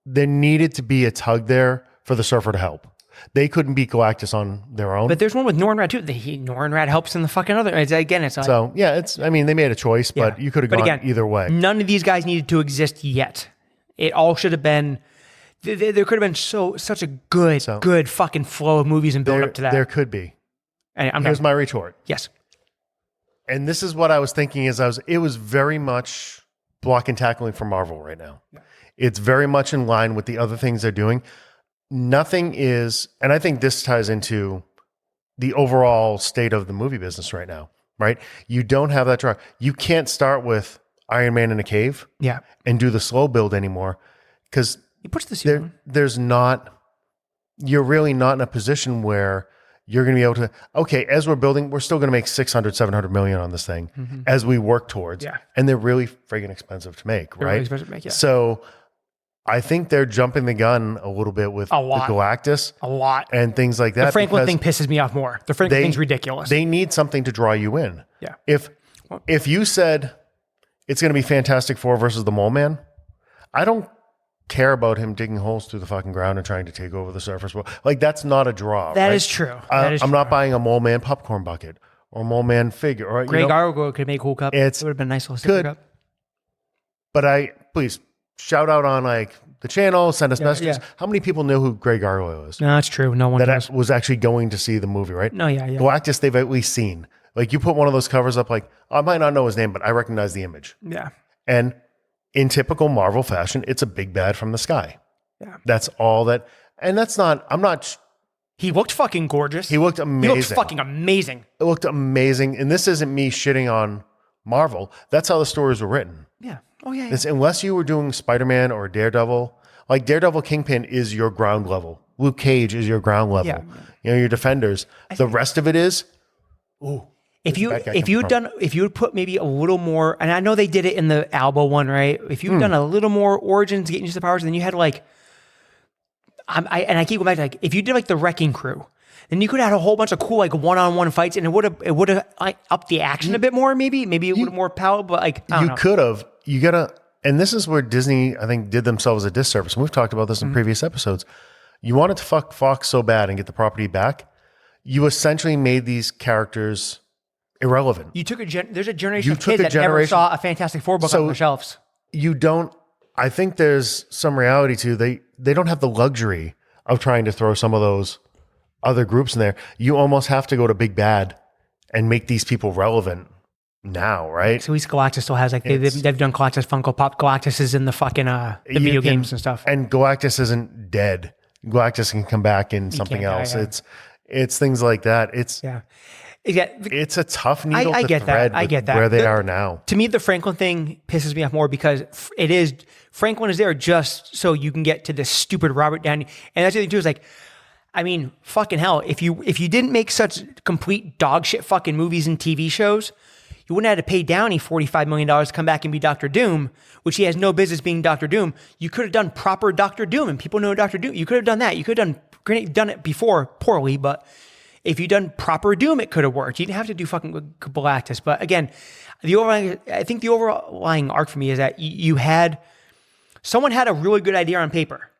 There needed to be a tug there for the Surfer to help. They couldn't beat Galactus on their own. But there's one with Norrin Rad too. Norrin Rad helps in the fucking other. It's like, so yeah, they made a choice, but you could have gone either way. None of these guys needed to exist yet. It all should have been There could have been such a good fucking flow of movies and build up to that. There could be. And Here's my retort. Yes. And this is what I was thinking it was very much block and tackling for Marvel right now. Yeah. It's very much in line with the other things they're doing. Nothing is, and I think this ties into the overall state of the movie business right now, right? You don't have that draw. You can't start with Iron Man in a cave and do the slow build anymore because he puts the suit on. You're really not in a position where you're going to be able to, okay, as we're building, we're still going to make 600, 700 million on this thing as we work towards. Yeah. And they're really friggin' expensive to make, right? Really expensive to make, yeah. So I think they're jumping the gun a little bit with the Galactus. A lot. And things like that. The Franklin thing pisses me off more. The Franklin thing's ridiculous. They need something to draw you in. Yeah. If you said it's going to be Fantastic Four versus the Mole Man, I don't care about him digging holes through the fucking ground and trying to take over the surface world. Like, that's not a draw. That is true. I'm not buying a Mole Man popcorn bucket or a Mole Man figure. Or, Greg Argo could make a cool cup. It would have been a nice little sticker cup. But please shout out on like the channel, send us messages. Yeah. How many people knew who Greg Argo is? No, that's true. No one that was actually going to see the movie, right? No, yeah. Galactus, they've at least seen. Like, you put one of those covers up, like, I might not know his name, but I recognize the image. Yeah. And in typical Marvel fashion, it's a big bad from the sky. Yeah. That's all that. And that's not, he looked fucking gorgeous. He looked amazing. He looked fucking amazing. It looked amazing. And this isn't me shitting on Marvel. That's how the stories were written. Yeah. Oh, yeah. Unless you were doing Spider-Man or Daredevil, like Daredevil Kingpin is your ground level. Luke Cage is your ground level. Yeah. You know, your defenders. The rest of it is, If you would put maybe a little more, and I know they did it in the Alba one, right? If you've done a little more origins, getting used to the powers, then you had like, I keep going back to like, if you did like the Wrecking Crew, then you could have had a whole bunch of cool like one-on-one fights, and it would have like upped the action a bit more, maybe a little more palatable. But like, I don't know. Could have. You gotta, and this is where Disney, I think, did themselves a disservice. And we've talked about this in previous episodes. You wanted to fuck Fox so bad and get the property back. You essentially made these characters irrelevant. You took there's a generation of kids that never saw a Fantastic Four book on the shelves. You don't, I think there's some reality to, they don't have the luxury of trying to throw some of those other groups in there. You almost have to go to Big Bad and make these people relevant now, right? So Galactus still has like, they've done Galactus Funko Pop. Galactus is in the fucking, the video games and stuff. And Galactus isn't dead. Galactus can come back in something else. It's things like that. It's a tough needle to thread where they are now. To me, the Franklin thing pisses me off more because Franklin is there just so you can get to this stupid Robert Downey. And that's the thing too, is like, I mean, fucking hell, if you didn't make such complete dog shit fucking movies and TV shows, you wouldn't have to pay Downey $45 million to come back and be Dr. Doom, which he has no business being Dr. Doom. You could have done proper Dr. Doom, and people know Dr. Doom. You could have done that. You could have done it before poorly, but if you'd done proper Doom, it could have worked. You didn't have to do fucking Galactus. But again, I think the overlying arc for me is that someone had a really good idea on paper,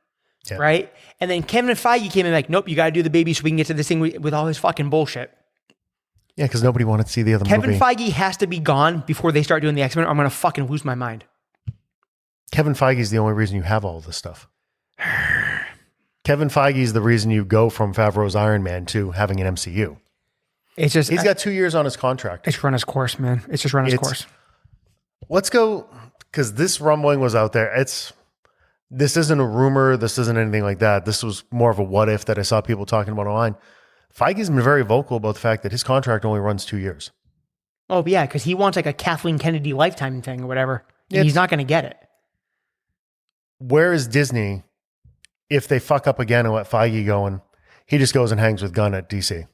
right? And then Kevin Feige came in like, nope, you got to do the baby so we can get to this thing with all his fucking bullshit. Yeah, because nobody wanted to see the other movie. Kevin Feige has to be gone before they start doing the X-Men, or I'm going to fucking lose my mind. Kevin Feige is the only reason you have all of this stuff. Kevin Feige is the reason you go from Favreau's Iron Man to having an MCU. It's just he's got 2 years on his contract. It's run its course, man. It's just run its course. Let's go, because this rumbling was out there. This isn't a rumor. This isn't anything like that. This was more of a what if that I saw people talking about online. Feige's been very vocal about the fact that his contract only runs 2 years. Oh, yeah, because he wants like a Kathleen Kennedy lifetime thing or whatever. And he's not going to get it. Where is Disney if they fuck up again and let Feige go and he just goes and hangs with Gunn at DC?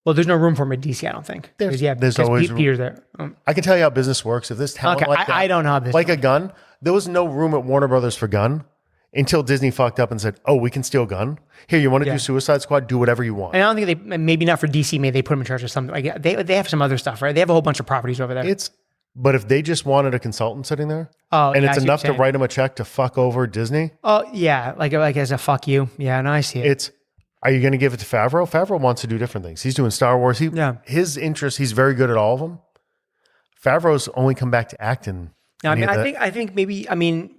Well, there's no room for him at DC, I don't think. There's always Peter's there. I can tell you how business works. If this talent like that, I don't know how business like a Gunn, there was no room at Warner Brothers for Gunn until Disney fucked up and said, "Oh, we can steal Gunn. Here, you want to do Suicide Squad? Do whatever you want." And I don't think maybe not for DC. Maybe they put him in charge of something. Like they have some other stuff, right? They have a whole bunch of properties over there. But if they just wanted a consultant sitting there, and it's enough to write him a check to fuck over Disney. Oh yeah, like as a fuck you. Yeah, no, I see it. Are you going to give it to Favreau? Favreau wants to do different things. He's doing Star Wars. His interest. He's very good at all of them. Favreau's only come back to acting. No, I mean, I think maybe. I mean,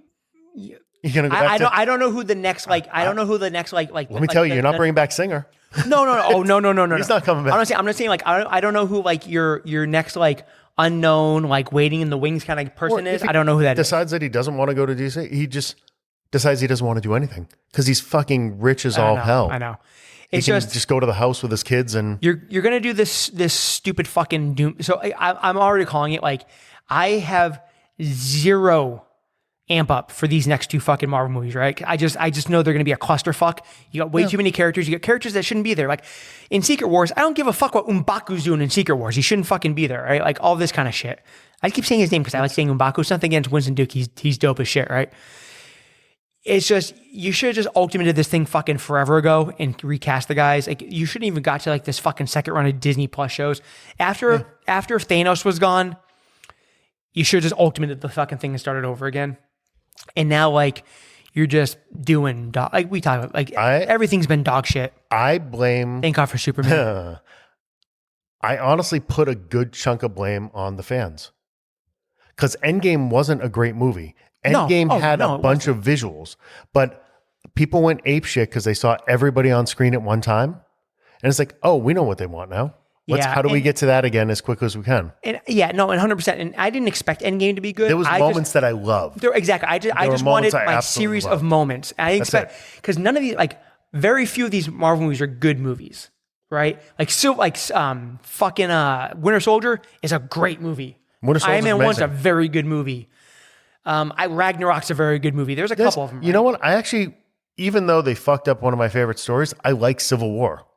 You're gonna go back I don't know who the next I don't know who the next like. Let me tell you, you're not bringing back Singer. No. Oh no. He's not coming back. I'm not saying like I don't know who like your next like unknown like waiting in the wings kind of person is. I don't know who that decides that he doesn't want to go to DC. He just decides he doesn't want to do anything because he's fucking rich as all hell. I know. It's just go to the house with his kids and you're gonna do this stupid fucking doom. So I'm already calling it like I have zero amp up for these next two fucking Marvel movies, right? I just know they're gonna be a clusterfuck. You got way too many characters. You got characters that shouldn't be there. Like in Secret Wars, I don't give a fuck what M'Baku's doing in Secret Wars. He shouldn't fucking be there, right? Like all this kind of shit. I keep saying his name because I like saying M'Baku. It's nothing against Winston Duke. He's dope as shit, right? It's just, you should have just ultimated this thing fucking forever ago and recast the guys. Like, you shouldn't even got to like this fucking second run of Disney Plus shows. After Thanos was gone, you should have just ultimated the fucking thing and started over again. And now, like, you're just doing like we talk about, like everything's been dog shit. I blame. Thank God for Superman. I honestly put a good chunk of blame on the fans because Endgame wasn't a great movie. Endgame had a bunch of visuals, but people went apeshit because they saw everybody on screen at one time. And it's like, oh, we know what they want now. How do we get to that again as quick as we can? And 100%. And I didn't expect Endgame to be good. There was moments that I loved. Exactly. I just wanted my series of moments. I expect, because none of these, like, very few of these Marvel movies are good movies, right? Fucking Winter Soldier is a great movie. Iron Man 1's a very good movie. Ragnarok's a very good movie. There's a couple of them. Right? You know what? I actually, even though they fucked up one of my favorite stories, I like Civil War.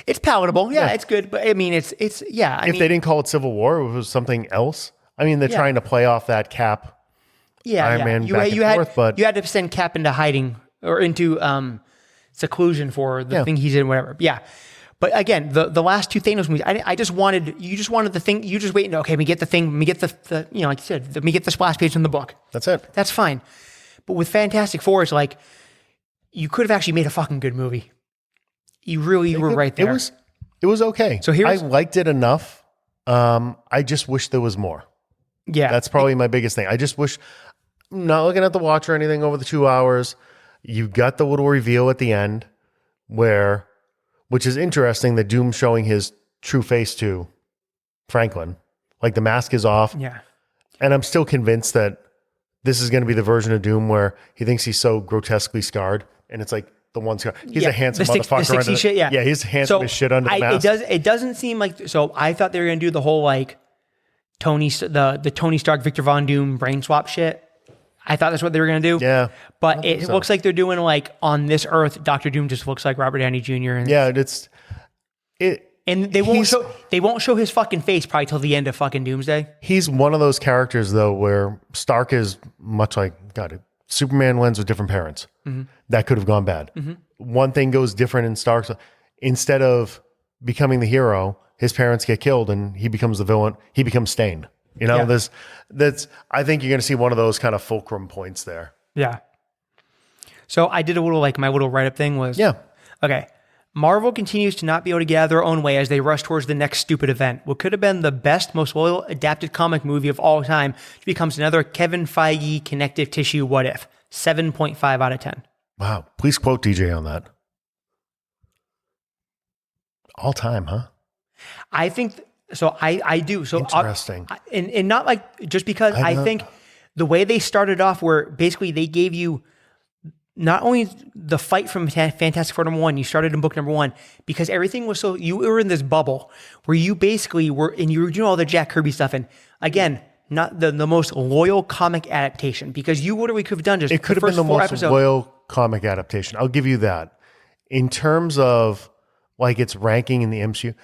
It's palatable. Yeah, it's good. But I mean, it's if they didn't call it Civil War, if it was something else. I mean, they're trying to play off that Cap. Iron Man back and forth, but you had to send Cap into hiding or into seclusion for the thing he's in, whatever. Yeah. But again, the last two Thanos movies, you just wanted the thing, you just wait, okay, let me get the thing, let me get the like you said, let me get the splash page in the book. That's it. That's fine. But with Fantastic Four, it's like, you could have actually made a fucking good movie. You really were right there. It was okay. So I liked it enough. I just wish there was more. Yeah. That's probably my biggest thing. I just wish, not looking at the watch or anything over the 2 hours, you got the little reveal at the end which is interesting, that Doom showing his true face to Franklin. Like the mask is off. Yeah. And I'm still convinced that this is going to be the version of Doom where he thinks he's so grotesquely scarred. And it's like the one scar. He's a handsome motherfucker. The shit, yeah, he's handsome as shit under the mask. It doesn't seem like, so I thought they were going to do the whole like the Tony Stark, Victor Von Doom brain swap shit. I thought that's what they were going to do. Yeah. But it looks like they're doing like on this Earth, Dr. Doom just looks like Robert Downey Jr. And they won't show his fucking face probably till the end of fucking Doomsday. He's one of those characters though where Stark is much like Superman lens with different parents. Mm-hmm. That could have gone bad. Mm-hmm. One thing goes different in Stark's. Instead of becoming the hero, his parents get killed and he becomes the villain. He becomes Stain. I think you're going to see one of those kind of fulcrum points there. Yeah. So I did a little, my little write-up thing was, okay, Marvel continues to not be able to get out of their own way as they rush towards the next stupid event. What could have been the best, most loyal adapted comic movie of all time becomes another Kevin Feige connective tissue what if. 7.5 out of 10. Wow. Please quote DJ on that. All time, huh? I think... So I do. So interesting. And not like just because I think the way they started off where basically they gave you not only the fight from Fantastic Four #1, you started in book #1 because everything was so, you were in this bubble where you basically were, and you were doing all the Jack Kirby stuff. And again, not the most loyal comic adaptation because you literally could have done just it could have been the most loyal comic adaptation. I'll give you that. In terms of like its ranking in the MCU,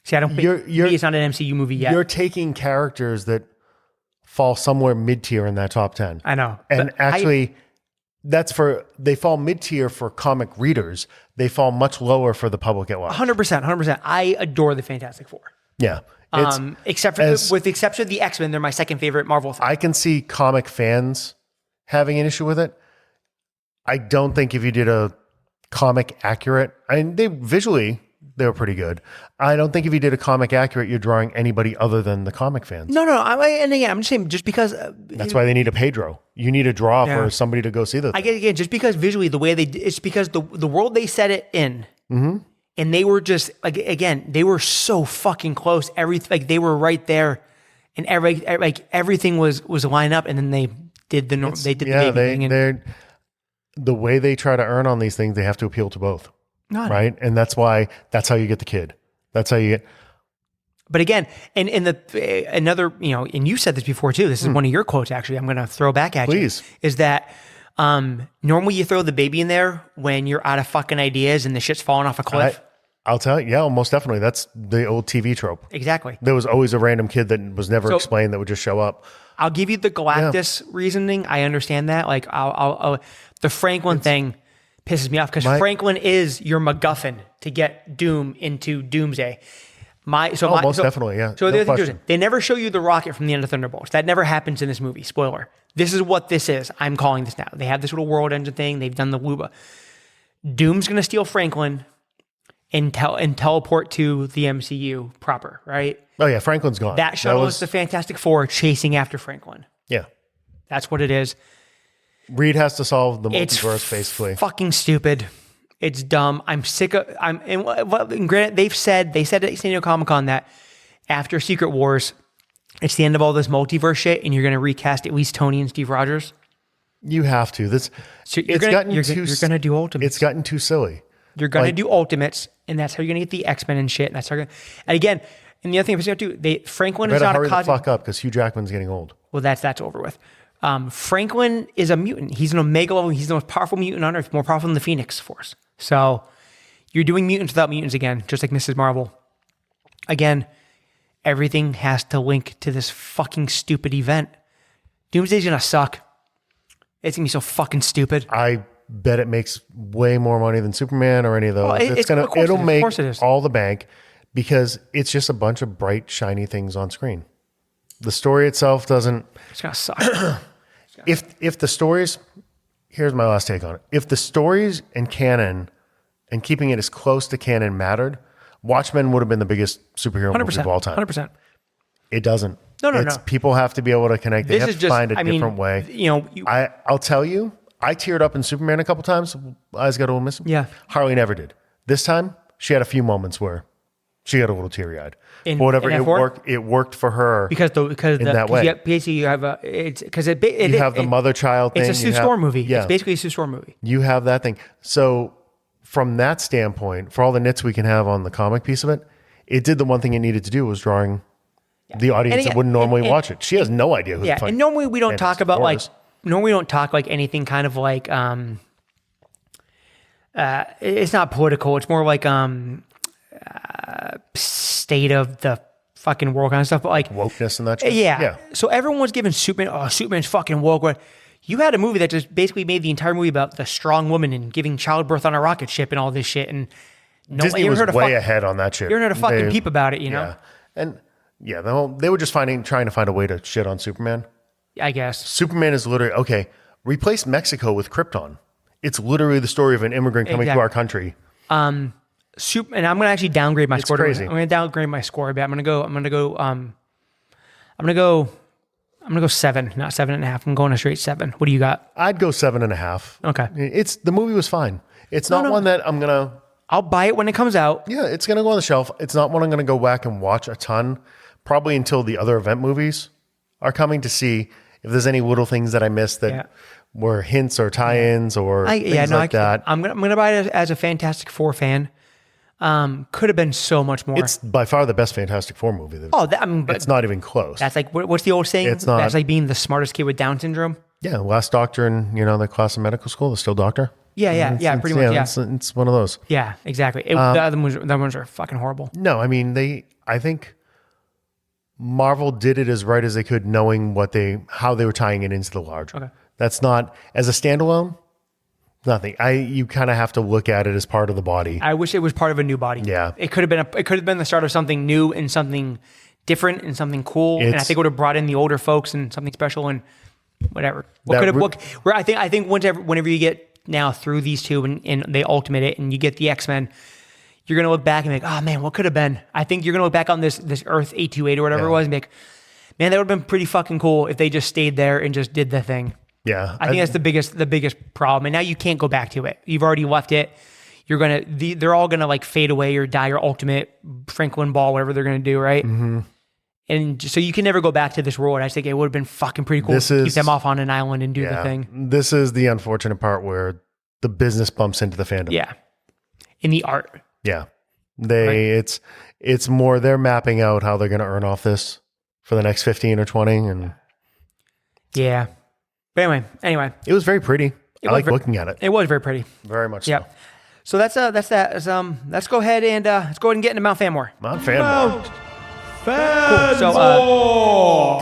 see, I don't think it's not an MCU movie yet. You're taking characters that fall somewhere mid-tier in that top 10. I know. And actually, they fall mid-tier for comic readers. They fall much lower for the public at large. 100%. I adore the Fantastic Four. Yeah. With the exception of the X-Men, they're my second favorite Marvel thing. I can see comic fans having an issue with it. I don't think if you did a comic accurate, they visually... They were pretty good. I don't think if you did a comic accurate, you're drawing anybody other than the comic fans. No. And again, I'm just saying, just because That's why they need a Pedro. You need a draw for somebody to go see the thing. I get it again, just because visually the way it's because the world they set it in, and they were just like, again, they were so fucking close. Everything, like they were right there, and everything was lined up, and then they did the baby thing. The way they try to earn on these things, they have to appeal to both. Right. And that's how you get the kid. That's how you get. But again, and another, and you said this before too. This is one of your quotes, actually. I'm going to throw back at you. Is that normally you throw the baby in there when you're out of fucking ideas and the shit's falling off a cliff? I'll tell you. Yeah, most definitely. That's the old TV trope. Exactly. There was always a random kid that was never explained that would just show up. I'll give you the Galactus reasoning. I understand that. Like, the Franklin thing pisses me off because Franklin is your MacGuffin to get Doom into Doomsday. Most definitely, yeah. So the other thing is, they never show you the rocket from the end of Thunderbolts. That never happens in this movie. Spoiler. This is what this is. I'm calling this now. They have this little world engine thing. They've done the Luba. Doom's going to steal Franklin and teleport to the MCU proper, right? Oh yeah, Franklin's gone. That shuttle is the Fantastic Four chasing after Franklin. Yeah. That's what it is. Reed has to solve the multiverse, basically. Fucking stupid. It's dumb. I'm sick of. And granted, they said at San Diego Comic-Con that after Secret Wars, it's the end of all this multiverse shit, and you're going to recast at least Tony and Steve Rogers. You have to. You're going to do Ultimates. It's gotten too silly. You're going to do Ultimates, and that's how you're going to get the X-Men and shit. And that's how. And again, and the other thing I'm too, Franklin is not a hurry the fuck up because Hugh Jackman's getting old. Well, that's over with. Franklin is a mutant. He's an Omega level. He's the most powerful mutant on Earth, more powerful than the Phoenix Force. So you're doing mutants without mutants again, just like Mrs. Marvel. Again, everything has to link to this fucking stupid event. Doomsday's gonna suck. It's gonna be so fucking stupid. I bet it makes way more money than Superman or any of those. It'll make all the bank because it's just a bunch of bright, shiny things on screen. The story itself doesn't. It's gonna suck. If the stories, here's my last take on it. If the stories and canon and keeping it as close to canon mattered, Watchmen would have been the biggest superhero movie of all time. 100%. It doesn't. No. People have to be able to connect. They have to find a different way. I'll tell you, I teared up in Superman a couple times. Eyes got a little missing. Yeah. Harley never did. This time, she had a few moments where she got a little teary-eyed. Whatever, it worked for her because that way. Basically, you have you have the mother-child thing. It's a Sue Storm movie. Yeah. It's basically a Sue Storm movie. You have that thing. So from that standpoint, for all the nits we can have on the comic piece of it, it did the one thing it needed to do was drawing the audience that wouldn't normally watch it. She has no idea who. Yeah, and normally we don't talk about anything kind of like it's not political. It's more like state of the fucking world kind of stuff, but like wokeness and that shit. Yeah. So everyone's giving Superman, Superman's fucking woke. You had a movie that just basically made the entire movie about the strong woman and giving childbirth on a rocket ship and all this shit. And Disney was way ahead on that shit. You heard a fucking peep about it, you know? Yeah. And they were just trying to find a way to shit on Superman. I guess. Superman is literally, replace Mexico with Krypton. It's literally the story of an immigrant coming to our country. And I'm going to actually downgrade my score. Crazy. I'm going to downgrade my score a bit. I'm going to go 7, not 7.5. I'm going a straight 7. What do you got? I'd go 7.5. Okay. The movie was fine. It's not one that I'm going to. I'll buy it when it comes out. Yeah, it's going to go on the shelf. It's not one I'm going to go back and watch a ton, probably until the other event movies are coming to see if there's any little things that I missed that were hints or tie-ins or things like that. I'm gonna buy it as a Fantastic Four fan. Could have been so much more. It's by far the best Fantastic Four movie. It's not even close. That's like, what's the old saying? It's not. That's like being the smartest kid with Down syndrome. Yeah, last doctor in the class of medical school, the still doctor. Yeah, pretty much. Yeah, it's one of those. Yeah, exactly. The other ones are fucking horrible. No, I mean I think Marvel did it as right as they could, knowing how they were tying it into the larger. Okay. That's not as a standalone. Nothing. You kind of have to look at it as part of the body. I wish it was part of a new body. Yeah. It could have been the start of something new and something different and something cool. And I think it would have brought in the older folks and something special and whatever. I think whenever you get now through these two and they ultimate it and you get the X-Men, you're gonna look back and be like, oh man, what could have been? I think you're gonna look back on this Earth 828 or whatever it was and be like, man, that would have been pretty fucking cool if they just stayed there and just did the thing. Yeah. I think that's the biggest problem. And now you can't go back to it. You've already left it. They're all gonna like fade away or die or ultimate Franklin ball, whatever they're gonna do, right? Mm-hmm. And so you can never go back to this world. I just think it would have been fucking pretty cool to keep them off on an island and do the thing. This is the unfortunate part where the business bumps into the fandom. Yeah. In the art. Yeah. It's more they're mapping out how they're going to earn off this for the next 15 or 20. And yeah. But anyway. It was very pretty. I like looking at it. It was very pretty. Very much so. So that's that. Let's go ahead and get into Mount FANMER. Mount FANMER. Cool. So,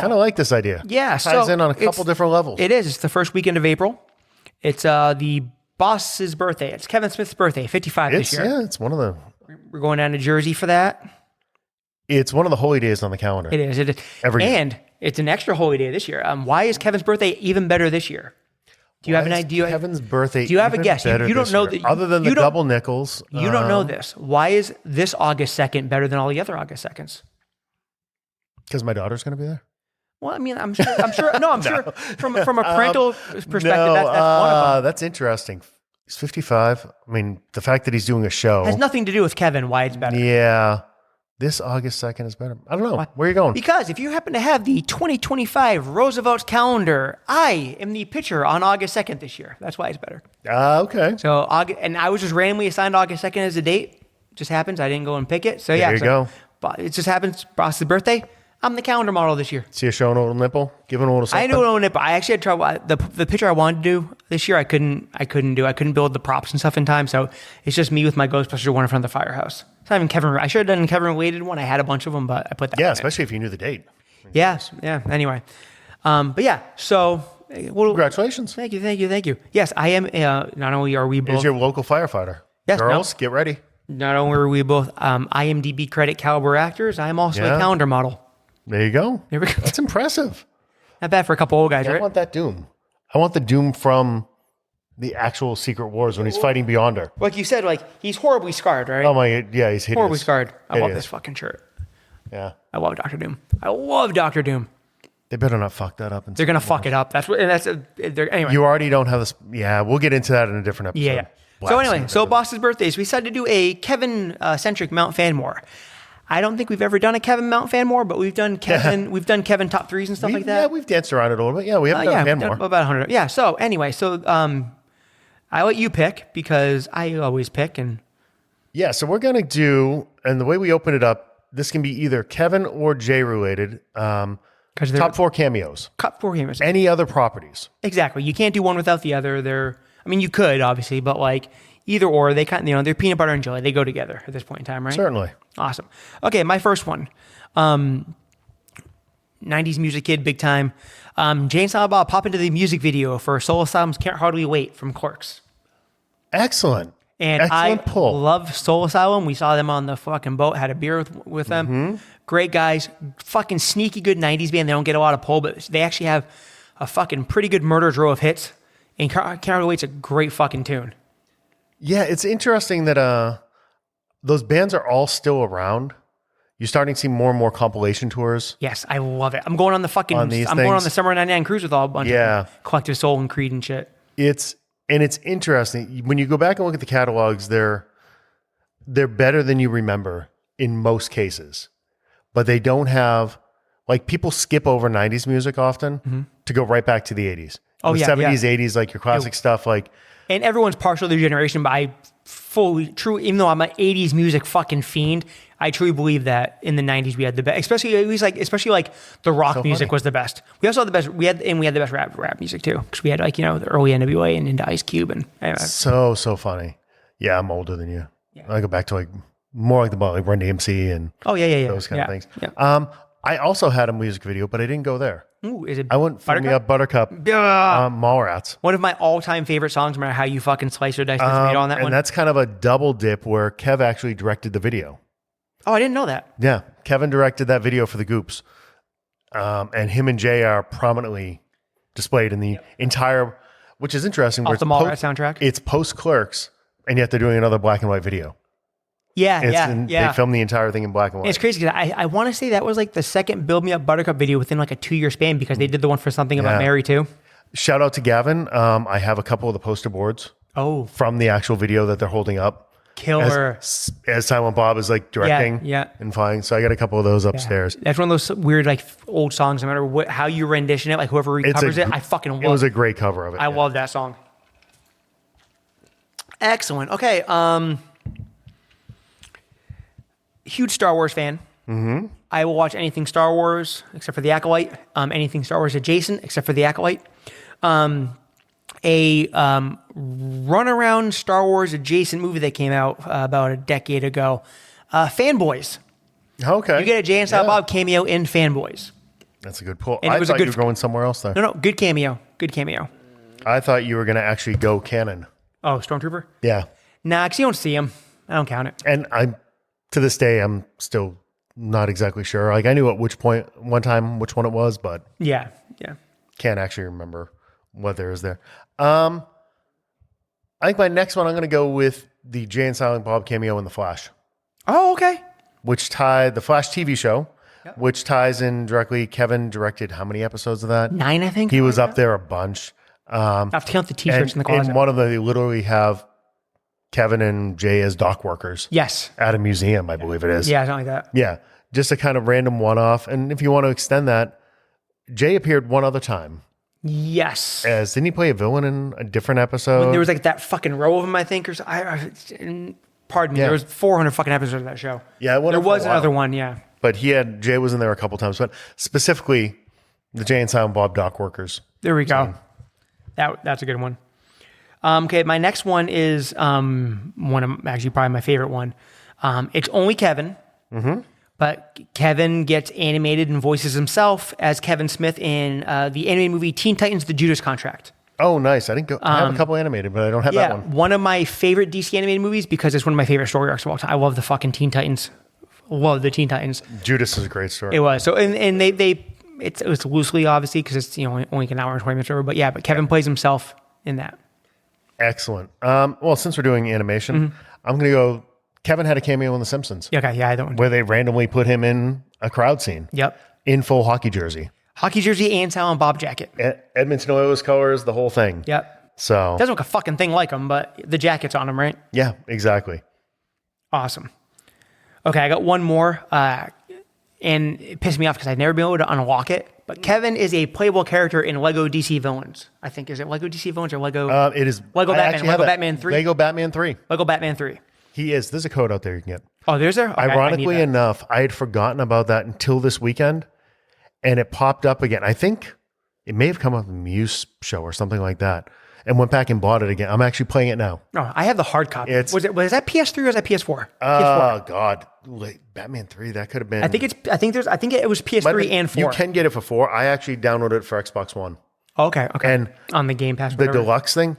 kind of like this idea. Yeah. Ties in on a couple different levels. It is. It's the first weekend of April. It's the boss's birthday. It's Kevin Smith's birthday, 55 this year. Yeah, it's one of the... We're going down to Jersey for that. It's one of the holy days on the calendar. It is. Every year. And it's an extra holy day this year. Why is Kevin's birthday even better this year? Do you have an idea? Kevin's birthday. Do you have a guess? You don't know that. Other than the double nickels. You don't know this. Why is this August 2nd better than all the other August 2nds? Because my daughter's going to be there. Well, I mean, I'm sure. Sure. From a parental perspective, that's one of them. That's interesting. He's 55. I mean, the fact that he's doing a show has nothing to do with Kevin. Why it's better? Yeah, this August 2nd is better. I don't know. Where are you going? Because if you happen to have the 2025 Roosevelt calendar, I am the pitcher on August 2nd this year. That's why it's better. Okay. So and I was just randomly assigned August 2nd as a date. Just happens. I didn't go and pick it. So there you go. But it just happens. Boss's birthday. I'm the calendar model this year. See a show, a little nipple, giving a little something. I know a little nipple. I actually had trouble. The picture I wanted to do this year, I couldn't do. I couldn't build the props and stuff in time. So it's just me with my Ghostbuster one in front of the firehouse. It's not even Kevin. I should have done a Kevin related one. I had a bunch of them, but I put that. Yeah, especially if you knew the date. Yeah. Anyway, but yeah. So congratulations. Thank you. Yes, I am. Not only are we both. Here's your local firefighter. Yes, girls, get ready. Not only are we both IMDb credit caliber actors, I am also a calendar model. There you go. There we go. That's impressive. Not bad for a couple old guys, right? I want that Doom. I want the Doom from the actual Secret Wars when he's fighting Beyonder. Like you said, like he's horribly scarred, right? Oh my, yeah, he's hideous. Horribly scarred. I love this fucking shirt. Yeah. I love Dr. Doom. I love Dr. Doom. They better not fuck that up. They're going to fuck it up. Anyway. You already don't have this. Yeah, we'll get into that in a different episode. Yeah. So anyway, Boss's birthdays. We decided to do a Kevin-centric Mount FANMER. I don't think we've ever done a Kevin Mount FANMER, but we've done Kevin. We've done Kevin top threes and stuff like that. Yeah, we've danced around it a little bit. Yeah, we haven't done FANMER. About 100. Yeah. So anyway, I let you pick because I always pick and. Yeah, so we're gonna do, and the way we open it up, this can be either Kevin or Jay related. Top 4 cameos. Top 4 cameos. Any other properties? Exactly. You can't do one without the other. You could obviously, but like. Either or, they they're peanut butter and jelly. They go together at this point in time, right? Certainly. Awesome. Okay, my first one. 90s music kid, big time. Jane Silent Bob pop into the music video for Soul Asylum's Can't Hardly Wait from Clerks. Excellent. And Excellent pull. Love Soul Asylum. We saw them on the fucking boat, had a beer with them. Mm-hmm. Great guys. Fucking sneaky good 90s band. They don't get a lot of pull, but they actually have a fucking pretty good Murder's Row of hits. And Can't Hardly Wait's a great fucking tune. Yeah, it's interesting that those bands are all still around. You're starting to see more and more compilation tours. Yes, I love it. I'm going on the fucking. I'm going on the Summer '99 cruise with all a bunch of Collective Soul and Creed and shit. It's interesting when you go back and look at the catalogs. They're better than you remember in most cases, but they don't have like people skip over '90s music often to go right back to the '80s. Oh, the yeah, '70s, '80s, like your classic stuff, like. And everyone's partial to their generation, but I fully true. Even though I'm an '80s music fucking fiend, I truly believe that in the '90s we had the best. Especially like the rock music was the best. We also had the best. We had the best rap music too, because we had the early NWA and into Ice Cube and anyway. So funny. Yeah, I'm older than you. Yeah. I go back to more like Run DMC and those kind of things. Yeah. I also had a music video, but I didn't go there. Ooh, is it? I went for me up Buttercup, Mallrats. One of my all-time favorite songs, no matter how you fucking slice or dice the tomato on that one. And that's kind of a double dip where Kev actually directed the video. Oh, I didn't know that. Yeah, Kevin directed that video for the Goops. And him and Jay are prominently displayed in the entire, which is interesting. Off the Mallrats soundtrack? It's post-Clerks, and yet they're doing another black and white video. Yeah, They filmed the entire thing in black and white. It's crazy because I want to say that was like the second Build Me Up Buttercup video within like a 2-year span because they did the one for Something About Mary too. Shout out to Gavin. I have a couple of the poster boards from the actual video that they're holding up. Killer. As Silent Bob is like directing and flying. So I got a couple of those upstairs. That's one of those weird like old songs. No matter how you rendition it, like whoever recovers it, I fucking love it. It was a great cover of it. I love that song. Excellent. Okay. Huge Star Wars fan. Mm-hmm. I will watch anything Star Wars except for The Acolyte. Anything Star Wars adjacent except for The Acolyte. A runaround Star Wars adjacent movie that came out about a decade ago. Fanboys. Okay. You get a Jay and Silent Bob cameo in Fanboys. That's a good pull. And I thought you were going somewhere else there. No, good cameo. Good cameo. I thought you were going to actually go canon. Oh, Stormtrooper? Yeah. Nah, because you don't see him. I don't count it. And to this day, I'm still not exactly sure. Like I knew at which point, one time, which one it was, but yeah. Can't actually remember what there is there. I think my next one, I'm going to go with the Jay and Silent Bob cameo in The Flash. Oh, okay. Which tied the Flash TV show, which ties in directly. Kevin directed how many episodes of that? 9, I think. He was up there a bunch. I have to count the t-shirts in the closet. And one of them, they literally have Kevin and Jay as dock workers. Yes. At a museum, I believe it is. Yeah, something like that. Yeah. Just a kind of random one-off. And if you want to extend that, Jay appeared one other time. Yes. Didn't he play a villain in a different episode? When there was like that fucking row of them, I think. Pardon me. There was 400 fucking episodes of that show. Yeah. There was another one, yeah. But Jay was in there a couple times. But specifically, the Jay and Silent Bob dock workers. There we go. That's a good one. Okay, my next one is one of actually probably my favorite one. It's only Kevin, but Kevin gets animated and voices himself as Kevin Smith in the animated movie Teen Titans: The Judas Contract. Oh, nice! I didn't go. I have a couple animated, but I don't have that one. One of my favorite DC animated movies because it's one of my favorite story arcs of all time. I love the fucking Teen Titans. Love the Teen Titans. Judas is a great story. It was so, and it's loosely obviously because it's only an hour and 20 minutes over, but Kevin plays himself in that. Excellent. Well, since we're doing animation, I'm going to go. Kevin had a cameo in The Simpsons. Okay, yeah, I don't. Where they randomly put him in a crowd scene. Yep. In full hockey jersey. Hockey jersey and Silent Bob jacket. Edmonton Oilers colors, the whole thing. Yep. So doesn't look a fucking thing like him, but the jacket's on him, right? Yeah, exactly. Awesome. Okay, I got one more, and it pissed me off because I'd never been able to unlock it. But Kevin is a playable character in Lego DC Villains. I think is it Lego DC Villains or Lego? It is Lego Batman. Lego Batman 3. Lego Batman 3. Lego Batman 3. He is. There's a code out there you can get. Oh, there's there? Okay, ironically enough, I had forgotten about that until this weekend, and it popped up again. I think it may have come up in the Muse show or something like that, and went back and bought it again. I'm actually playing it now. Oh, I have the hard copy. Was that PS3 or was that PS4? Oh God, Batman 3. That could have been. I think it was PS3 and 4. You can get it for 4. I actually downloaded it for Xbox One. Okay. And on the Game Pass, the deluxe thing,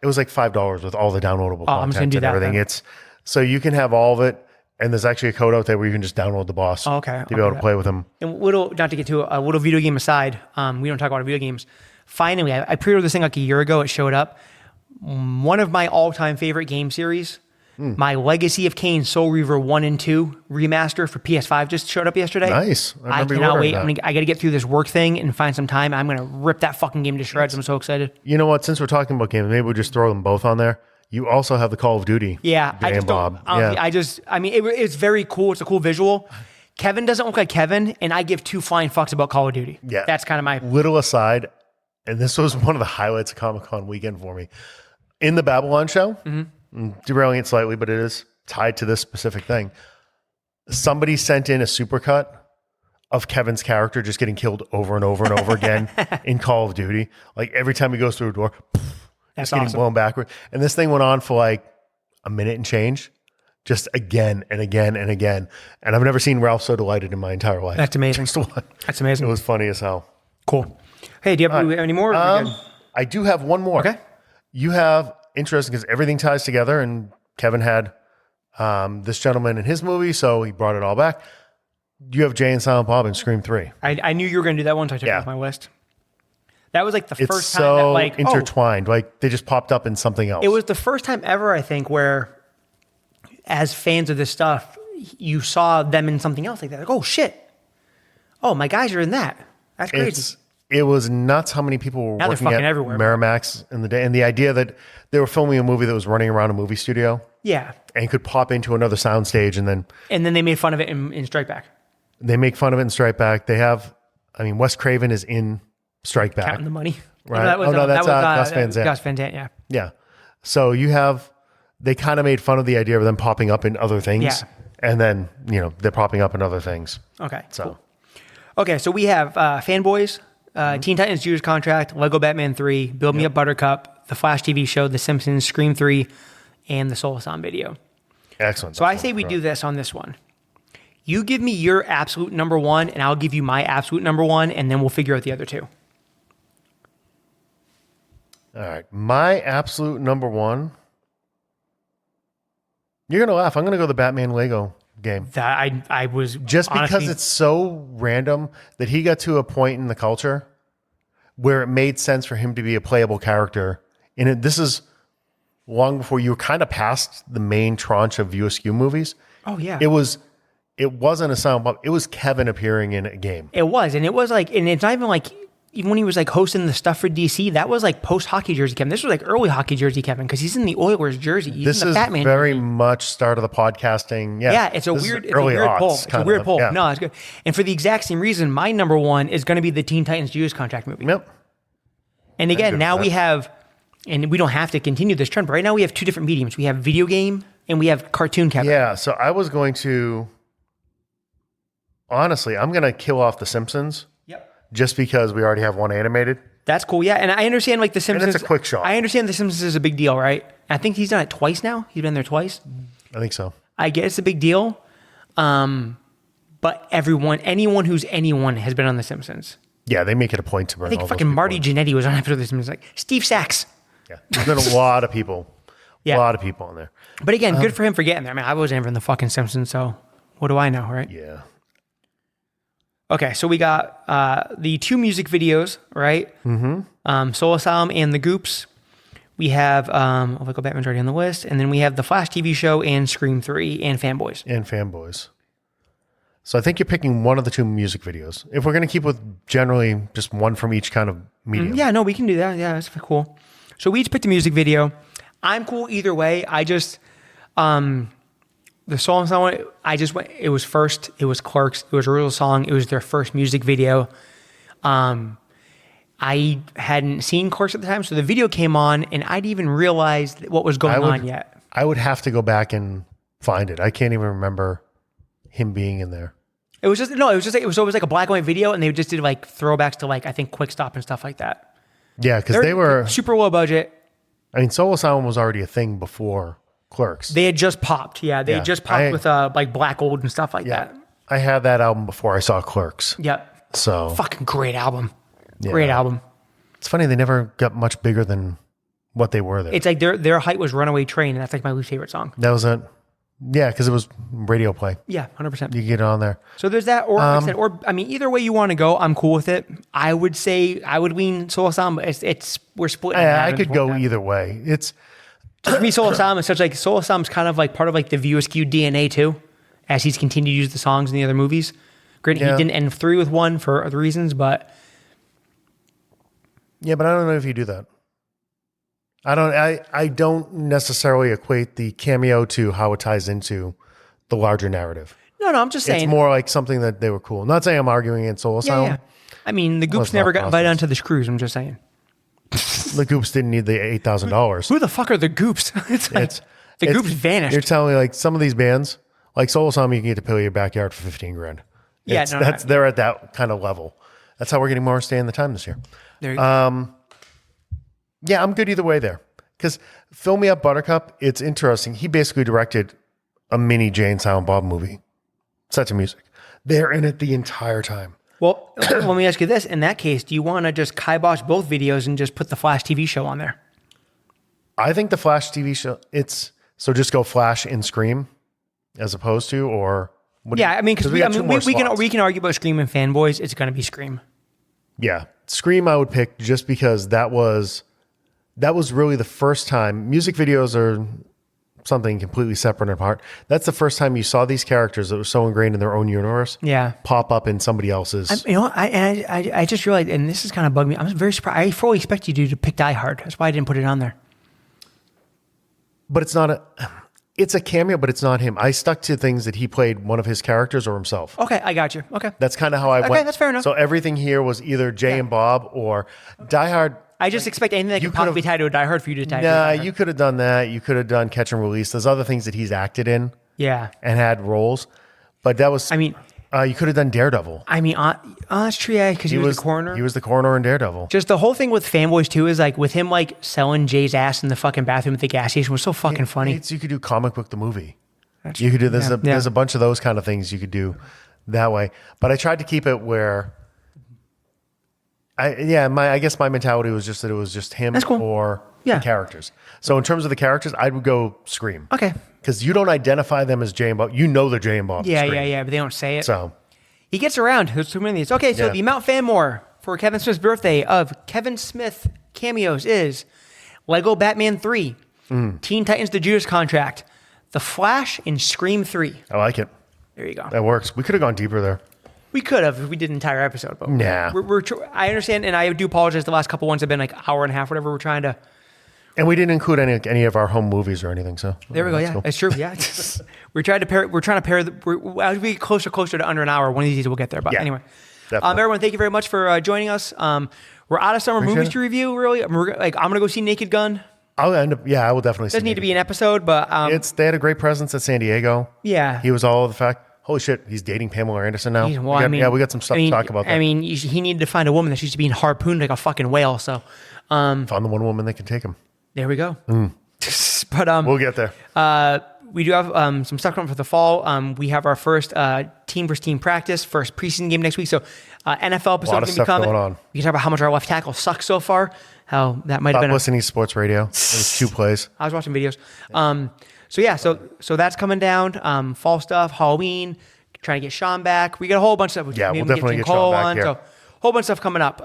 it was like $5 with all the downloadable content I'm just gonna do and that everything. then. It's so you can have all of it, and there's actually a code out there where you can just download the boss. Okay. To be able to play with him. And not to get to a little video game aside, we don't talk about video games. Finally, I pre-ordered this thing like a year ago. It showed up. One of my all-time favorite game series, my Legacy of Kain Soul Reaver 1 and 2 remaster for PS5 just showed up yesterday. Nice. I cannot wait. I got to get through this work thing and find some time. I'm going to rip that fucking game to shreds. I'm so excited. You know what? Since we're talking about games, maybe we'll just throw them both on there. You also have the Call of Duty. Yeah. Jay and Bob. It's very cool. It's a cool visual. Kevin doesn't look like Kevin, and I give 2 flying fucks about Call of Duty. Yeah. That's kind of my... Little aside, and this was one of the highlights of Comic-Con weekend for me. In the Babylon show, derailing it slightly, but it is tied to this specific thing. Somebody sent in a supercut of Kevin's character just getting killed over and over and over again in Call of Duty. Like every time he goes through a door, That's getting awesome. blown backward. And this thing went on for like a minute and change, just again and again and again. And I've never seen Ralph so delighted in my entire life. That's amazing. That's amazing. It was funny as hell. Cool. Hey, do you have any more? Or are we good? I do have one more. Okay. You have, interesting because everything ties together, and Kevin had this gentleman in his movie, so he brought it all back. You have Jay and Silent Bob in Scream 3. I knew you were going to do that one, so I took it off my list. That was like the It's first time so that like intertwined. Like they just popped up in something else. it was the first time ever, I think, where as fans of this stuff, you saw them in something else like that. Like, oh shit. Oh, my guys are in that. That's crazy. It was nuts how many people were Now they're working fucking at everywhere. Miramax in the day. And the idea that they were filming a movie that was running around a movie studio Yeah. and could pop into another soundstage, and then they made fun of it in Strike Back. they make fun of it in Strike Back. They have, I mean, Wes Craven is in Strike Back. Counting the money. Right. That's Gus Van Sant. Gus Van Sant, yeah. Yeah. So they kind of made fun of the idea of them popping up in other things. Yeah. And then, they're popping up in other things. Okay. So, Cool. Okay, so we have Fanboys, Teen Titans Judas Contract, Lego Batman 3, Build Me Up Buttercup, The Flash TV Show, The Simpsons, Scream 3, and the Soul Asylum video. excellent. So I say we do this on this one. You give me your absolute number one, and I'll give you my absolute number one, and then we'll figure out the other two. All right. My absolute number one. You're going to laugh. I'm going to go the Batman Lego game. That I was Just because honestly, it's so random that he got to a point in the culture where it made sense for him to be a playable character. And this is long before you were kind of past the main tranche of View Askew movies. Oh yeah, It wasn't a sound pop. It was Kevin appearing in a game. it was, and it was like, and it's not even like. Even when he was like hosting the stuff for DC, that was like post hockey jersey Kevin. This was like early hockey jersey Kevin because he's in the Oilers jersey. He's This in the is Batman very jersey. much start of the podcasting. Yeah, Yeah, it's a This is weird early poll. aughts, It's a kind weird of. poll. Yeah. No, it's good. And for the exact same reason, my number one is going to be the Teen Titans Judas Contract movie. Yep. And again, good now for we that. have, and we don't have to continue this trend, but right now we have two different mediums. We have video game and we have cartoon Kevin. Yeah, so I was going to, honestly, I'm going to kill off The Simpsons Yep. just because we already have one animated. That's cool. Yeah. And I understand like The Simpsons. it's a quick shot. I understand The Simpsons is a big deal, right? I think he's done it twice now. He's been there twice. I think so. I get it's a big deal. But anyone who's anyone has been on The Simpsons. Yeah, they make it a point to bring I think all those fucking people Marty in. Jannetty was on episode of The Simpsons. Like Steve Sachs. Yeah, there's been a lot of people. Yeah. A lot of people in there. But again, good for him for getting there. I mean, I wasn't ever in the fucking Simpsons, so what do I know, right? Yeah. Okay, so we got the two music videos, right? Mm-hmm. Soul Asylum and The Goops. We have Lego Batman's already on the list, and then we have the Flash TV show and Scream 3 and Fanboys. And Fanboys. So I think you're picking one of the two music videos. If we're going to keep with generally just one from each kind of medium. Yeah, no, we can do that. Yeah, that's cool. So we each picked a music video. I'm cool either way. I just the Soul Asylum, I just went. It was first. It was Clerks. It was a real song. It was their first music video. I hadn't seen Clerks at the time, so the video came on, and I didn't even realize what was going on yet. I would have to go back and find it. I can't even remember him being in there. It was always like a black and white video, and they just did like throwbacks to like I think Quick Stop and stuff like that. Yeah, because they were. super low budget. I mean, Soul Asylum was already a thing before Clerks. They had just popped. Yeah, they had just popped with like Black Gold and stuff like that. I had that album before I saw Clerks. Yep. So Fucking great album. Yeah. Great album. It's funny they never got much bigger than what they were there. It's like their height was Runaway Train, and that's like my least favorite song. That was it. Yeah, because it was radio play. Yeah, 100%. You get it on there. So there's that, or like I said, or I mean, either way you want to go, I'm cool with it. I would say I would lean Soul Asylum, but it's we're splitting. I could go either way. It's For me, Soul Asylum is such like Soul Asylum's kind of like part of like the View Askew DNA too, as he's continued to use the songs in the other movies. Granted, Yeah. he didn't end 3 with 1 for other reasons, but yeah, but I don't know if you do that. I don't necessarily equate the cameo to how it ties into the larger narrative. no, I'm just saying. It's more like something that they were cool. Not saying I'm arguing against Soul yeah, Asylum. yeah. I mean, the Goops Let's never not got invited process. onto the Screws. I'm just saying. The Goops didn't need the $8,000. Who the fuck are the Goops? It's like the Goops vanished. You're telling me like some of these bands, like Soul Asylum, you can get to pay your backyard for 15 grand. Yeah, They're at that kind of level. That's how we're getting more Stay in the Time this year. There you go. Yeah, I'm good either way there. Because Fill Me Up Buttercup, it's interesting. He basically directed a mini Jay and Silent Bob movie. Set to music. They're in it the entire time. Well, let me ask you this. In that case, do you want to just kibosh both videos and just put the Flash TV show on there? I think the Flash TV show, so just go Flash and Scream as opposed to, or... Yeah, I mean, because got two more slots. we can argue about Scream and Fanboys. It's going to be Scream. Yeah. Scream I would pick just because that was really the first time. Music videos are something completely separate and apart. That's the first time you saw these characters that were so ingrained in their own universe Yeah. pop up in somebody else's. You know what? I just realized, and this is kind of bugged me. I'm very surprised. I fully expect you to pick Die Hard. That's why I didn't put it on there. But it's not it's a cameo, but it's not him. I stuck to things that he played one of his characters or himself. Okay, I got you. Okay. That's kind of how I went. Okay, that's fair enough. So everything here was either Jay and Bob or Die Hard. I just expect anything that you could possibly tie to a Die Hard for you to tie to a Nah, Die Hard. you could have done that. You could have done Catch and Release. There's other things that he's acted in Yeah. and had roles. But that was, I mean, you could have done Daredevil. that's true, yeah, because he was the coroner. He was the coroner in Daredevil. Just the whole thing with Fanboys too is like with him like selling Jay's ass in the fucking bathroom at the gas station was so fucking funny. You could do Comic Book the movie. You could do there's a bunch of those kind of things you could do that way. But I tried to keep it where I guess my mentality was just that it was just him or the characters. So in terms of the characters, I would go Scream. Okay. Because you don't identify them as Jay and Bob. You know they're Jay and Bob. Yeah, but they don't say it. So he gets around. There's too many of these. Okay, so the Mount Fanmore for Kevin Smith's birthday of Kevin Smith cameos is Lego Batman 3, Teen Titans The Judas Contract, The Flash, and Scream 3. I like it. There you go. That works. We could have gone deeper there. We could have if we did an entire episode, but nah. I understand, and I do apologize. The last couple ones have been like hour and a half, whatever. We're trying to. And we didn't include any of our home movies or anything. So there we go. Yeah, it's true. Yeah, we're trying to pair. As we get closer to under an hour, one of these days we'll get there. But anyway, everyone, thank you very much for joining us. We're out of summer movies to review. Really, I'm gonna go see Naked Gun. I'll end up. Yeah, I will definitely. Doesn't need to be an episode, but they had a great presence at San Diego. Yeah, he was all of the fact. Holy shit, he's dating Pamela Anderson now. We got some stuff to talk about. That. I mean, he needed to find a woman that she's being harpooned like a fucking whale. So, found the one woman that can take him. There we go. But we'll get there. We do have some stuff coming for the fall. We have our first team versus team practice, first preseason game next week. So NFL episode going to be coming. Going on. We can talk about how much our left tackle sucks so far. How that might have been. Listening to sports radio. It was 2 plays. I was watching videos. So that's coming down. Fall stuff, Halloween. Trying to get Sean back. We got a whole bunch of stuff. Yeah, we'll definitely get Sean back here. So whole bunch of stuff coming up.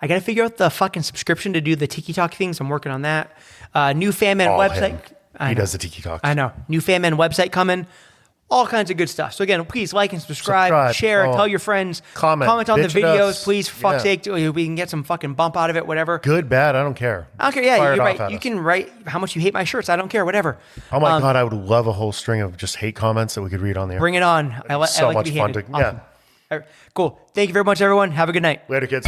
I got to figure out the fucking subscription to do the Tiki Talk things. I'm working on that. New FANMEN website. He does the Tiki Talk. I know. New FANMEN website coming. All kinds of good stuff. So again, please like and subscribe, share, tell your friends, comment on the videos, please. For fuck's sake, we can get some fucking bump out of it. Whatever. Good, bad, I don't care. I don't care. Yeah, you're right. You can write how much you hate my shirts. I don't care. Whatever. Oh my god, I would love a whole string of just hate comments that we could read on the air. Bring it on. I like so to much be fun hated. to Awesome. Cool. Thank you very much, everyone. Have a good night. Later, kids.